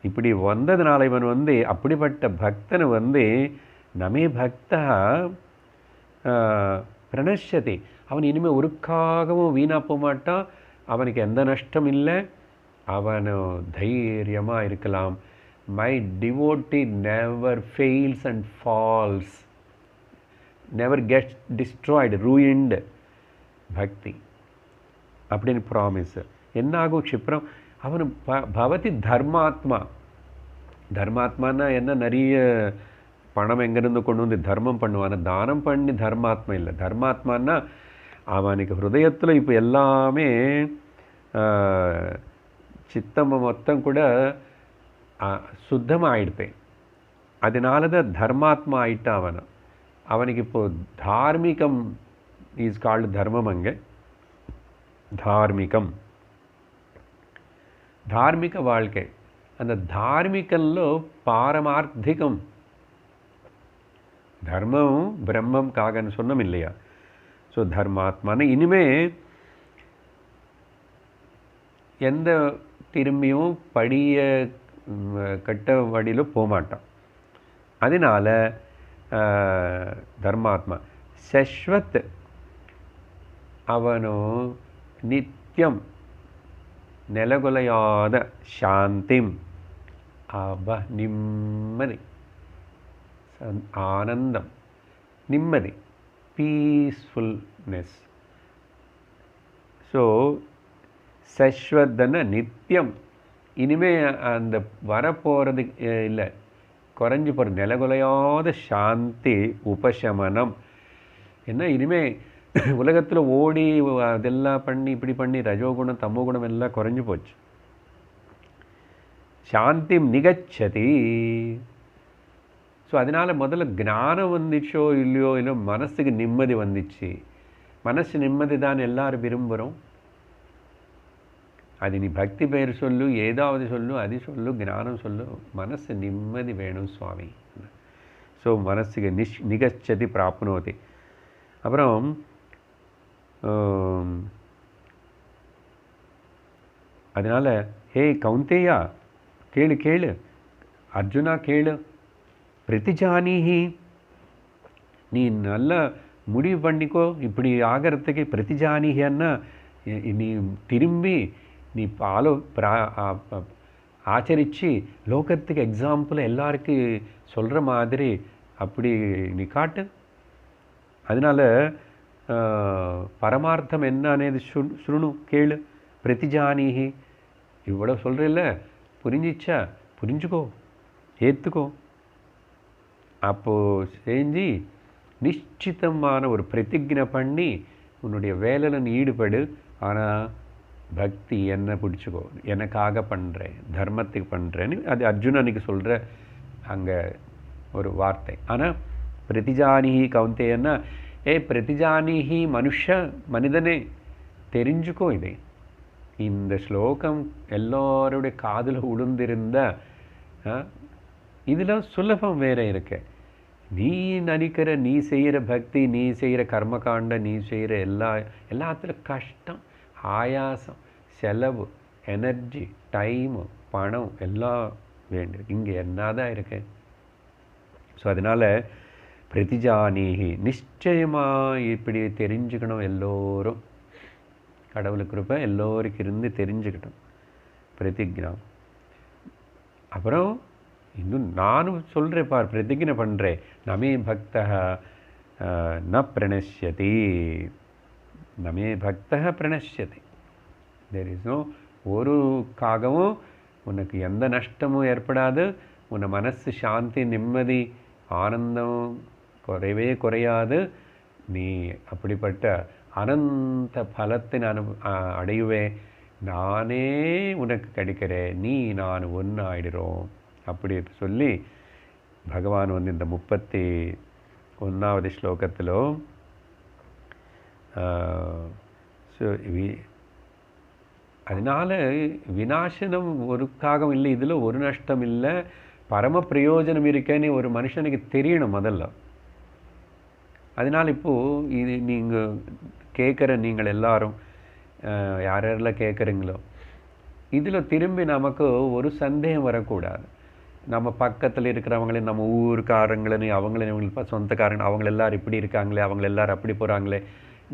[SPEAKER 1] இப்படி வந்ததுனால இவன் வந்து அப்படிப்பட்ட பக்தனை வந்து நமே பக்தா பிரணஷ்யதி, அவன் இனிமேல் ஒருக்காகவும் வீணாக போக மாட்டான், அவனுக்கு எந்த நஷ்டம் இல்லை, அவன் தைரியமாக இருக்கலாம். My devotee never fails and falls, never gets destroyed, ruined பக்தி அப்படின்னு ப்ராமிஸ். என்ன ஆகும் க்ஷிப்ரம்? அவனு பவதி தர்மாத்மா. தர்மாத்மானா என்ன, நிறைய பணம் எங்கேருந்து கொண்டு வந்து தர்மம் பண்ணுவான், தானம் பண்ணி தர்மாத்மா இல்லை. தர்மாத்மானா அவனுக்கு ஹிருதயத்தில் இப்போ எல்லாமே சித்தம் மொத்தம் கூட சுத்தமாக ஆயிடுப்பேன். அதனால தான் தர்மாத்மா ஆயிட்டான் அவனுக்கு இப்போது தார்மிகம் இஸ் கால்டு தர்மம். அங்கே தார்மிகம், தார்மிக வாழ்க்கை. அந்த தார்மிகల్లో பாரமார்த்திகம், தர்மம் பிரம்மம் காகன்னு சொன்னோம் இல்லையா? ஸோ தர்மாத்மான இனிமே எந்த திரும்பியும் படிய கட்ட வழியில் போகமாட்டான். அதனால தர்மாத்மா சஸ்வத், அவனோ நித்தியம் ನೆಲಗೊಲೆಯಾದ ಶಾಂತಿಂ, நிம்மதி, ஆனந்தம், நிம்மதி, பீஸ்ஃபுல்னஸ். ஸோ சஸ்வத்தன நித்தியம், இனிமே அந்த வரப்போகிறது இல்லை, குறைஞ்சி போகிற நிலகுலையாத சாந்தி, உபசமனம். என்ன இனிமே உலகத்தில் ஓடி அதெல்லாம் பண்ணி இப்படி பண்ணி ரஜோகுணம் தமோகுணம் எல்லாம் குறைஞ்சி போச்சு. சாந்தி நிகச்சதி. ஸோ அதனால் முதல்ல ஞானம் வந்துச்சோ இல்லையோ, இல்லை மனசுக்கு நிம்மதி வந்துச்சு. மனசு நிம்மதி தான் எல்லாரும் விரும்புகிறோம். அது நீ பக்தி பெயர் சொல்லு, ஏதாவது சொல்லு, அது சொல்லு, ஞானம் சொல்லு, மனசு நிம்மதி வேணும் சுவாமி. ஸோ மனசுக்கு நிகச்சதி பிராப்னோதி. அப்புறம் அதனால் ஹே கௌந்தேயா, கேளு கேளு, அர்ஜுனா கேளு, பிரதிஜானிஹி, நீ நல்லா முடிவு பண்ணிக்கோ இப்படி ஆகிறதுக்கு. பிரதிஜானிஹன்னா நீ திரும்பி நீ ஆச்சரித்து லோகத்துக்கு எக்ஸாம்பிள் எல்லாருக்கும் சொல்கிற மாதிரி அப்படி நீ காட்டு. அதனால் பரமார்த்தம் என்ன అనేది சுருணு, கேளு. பிரதிஜானிஹி, இவ்வளோ சொல்கிறல்ல, புரிஞ்சிச்சா, புரிஞ்சுக்கோ, ஏற்றுக்கோ. அப்போது செஞ்சு நிச்சிதமான ஒரு பிரதிஜ்ஞை பண்ணி உன்னுடைய வேலையில் நீ ஈடுபடு. ஆனால் பக்தி என்ன பிடிச்சிக்கோ, எனக்காக பண்ணுறேன், தர்மத்துக்கு பண்ணுறேன்னு அது அர்ஜுனனுக்கு சொல்கிற அங்கே ஒரு வார்த்தை. ஆனால் பிரதிஜானிஹி கௌந்தேயன்னா, பிரதிஜானிஹி மனிதனே தெரிஞ்சுக்கோ. இதை இந்த ஸ்லோகம் எல்லோருடைய காதில் உளுந்திருந்த இதில் சுலபம் வேற இருக்கு. நீ நினைக்கிற, நீ செய்கிற பக்தி, நீ செய்கிற கர்மகாண்ட, நீ செய்கிற எல்லாத்துல கஷ்டம், ஆயாசம், செலவு, எனர்ஜி, டைமு, பணம் எல்லாம் வேண்டியிருக்கு. இங்கே என்னதான் இருக்கு? ஸோ அதனால் பிரதிஜானிஹி, நிச்சயமாக இப்படி தெரிஞ்சுக்கணும். எல்லோரும் கடவுளுக்கு கிருபை எல்லோருக்கு இருந்து தெரிஞ்சுக்கிட்டோம் பிரதிஜ்ஞா. அப்புறம் இன்னும் நானும் சொல்கிறேன் பார், பிரதிஜ்ஞை பண்ணுறேன். நமே பக்தः ந பிரணஷ்யதி, நமே பக்தः பிரணஷ்யதி. தேர் இஸ் நோ, ஒரு காகவும் உனக்கு எந்த நஷ்டமும் ஏற்படாது. உன் மனசு சாந்தி, நிம்மதி, ஆனந்தம் குறைவே குறையாது. நீ அப்படிப்பட்ட அனந்த பலத்தை நான் அடையுவேன். நானே உனக்கு கிடைக்கிறேன், நீ நான் ஒன்று ஆயிடுறோம் அப்படி சொல்லி பகவான் இந்த 31வது ஸ்லோகத்திலோ அதனால் விநாசனம் ஒருக்காக இல்லை, இதில் ஒரு நஷ்டம் இல்லை, பரம பிரயோஜனம் இருக்கேன்னு ஒரு மனுஷனுக்கு தெரியணும் முதல்ல. அதனால் இப்போது இது நீங்கள் கேட்குற நீங்கள் எல்லாரும் யாரெல்லாம் கேட்குறீங்களோ, இதில் திரும்பி நமக்கு ஒரு சந்தேகம் வரக்கூடாது. நம்ம பக்கத்தில் இருக்கிறவங்களே, நம்ம ஊருக்காரங்களே, அவங்களே இவங்களுக்கு சொந்தக்காரங்க, அவங்க எல்லோரும் இப்படி இருக்காங்களே, அவங்க எல்லோரும் அப்படி போகிறாங்களே,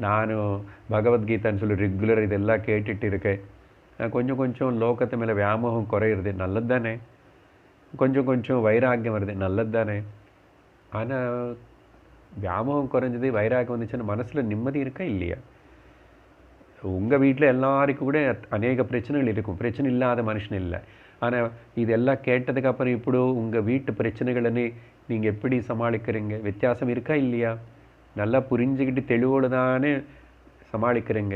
[SPEAKER 1] நானும் பகவத்கீதான்னு சொல்லி ரெகுலர் இதெல்லாம் கேட்டுட்டு இருக்கேன். கொஞ்சம் கொஞ்சம் லோகத்து மேலே வியாமோகம் குறையிறது நல்லது தானே, கொஞ்சம் கொஞ்சம் வைராக்கியம் வருது நல்லது தானே. ஆனால் வியாமோகம் குறைஞ்சது, வைராக்கியம் வந்துச்சுன்னா மனசில் நிம்மதி இருக்கா இல்லையா? உங்கள் வீட்டில் எல்லாருக்கும் கூட அநேக பிரச்சனைகள் இருக்கும், பிரச்சனை இல்லாத மனுஷன் இல்லை. ஆனால் இதெல்லாம் கேட்டதுக்கப்புறம் இப்போ உங்கள் வீட்டு பிரச்சனைகளை நீங்கள் எப்படி சமாளிக்கிறீங்க? வித்தியாசம் இருக்கா இல்லையா? நல்லா புரிஞ்சுக்கிட்டு தெளிவோடு தானே சமாளிக்கிறீங்க.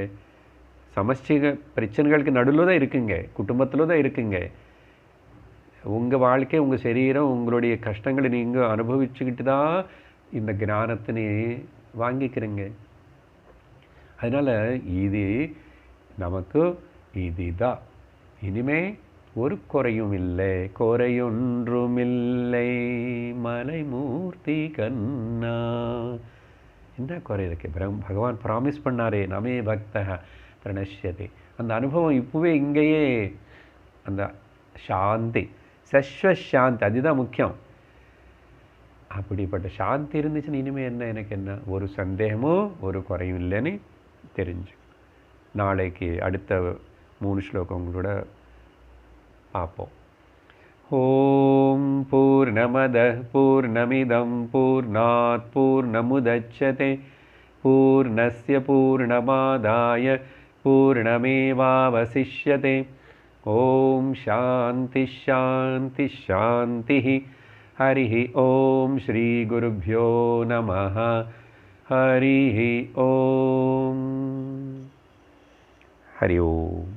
[SPEAKER 1] சமஷ்டிக பிரச்சனைகளுக்கு நடுவில் தான் இருக்குங்க, குடும்பத்தில் தான் இருக்குங்க. உங்கள் வாழ்க்கை, உங்கள் சரீரம், உங்களுடைய கஷ்டங்களை நீங்கள் அனுபவிச்சுக்கிட்டு தான் இந்த ஞானத்தினை வாங்கிக்கிறீங்க. அதனால் இது நமக்கு இதுதான். இனிமே ஒரு குறையும் இல்லை, குறையொன்றுமில்லை மலைமூர்த்தி கண்ணா. என்ன குறை இருக்கு? பகவான் ப்ராமிஸ் பண்ணாரே, நமே பக்தः பிரணஷ்யதே. அந்த அனுபவம் இப்போவே இங்கேயே, அந்த சாந்தி, சஸ்வசாந்தி, அதுதான் முக்கியம். அப்படிப்பட்ட சாந்தி இருந்துச்சுன்னு இனிமேல் என்ன, எனக்கு என்ன ஒரு சந்தேகமோ ஒரு குறையும் இல்லைன்னு தெரிஞ்சு நாளைக்கு அடுத்த 3 ஸ்லோகம் உங்களோட பார்ப்போம். ஓம் பூர்ணமத பூர்ணமிதம் பூர்ணாத் பூர்ணமுதச்யதே பூர்ணஸ்ய பூர்ணமாதாய பூர்ணமேவாவசிஷ்யதே. ஓம் சாந்தி சாந்தி சாந்தி. हरिः ओम श्री गुरुभ्यो नमः. हरिः ओम. हरि ओम.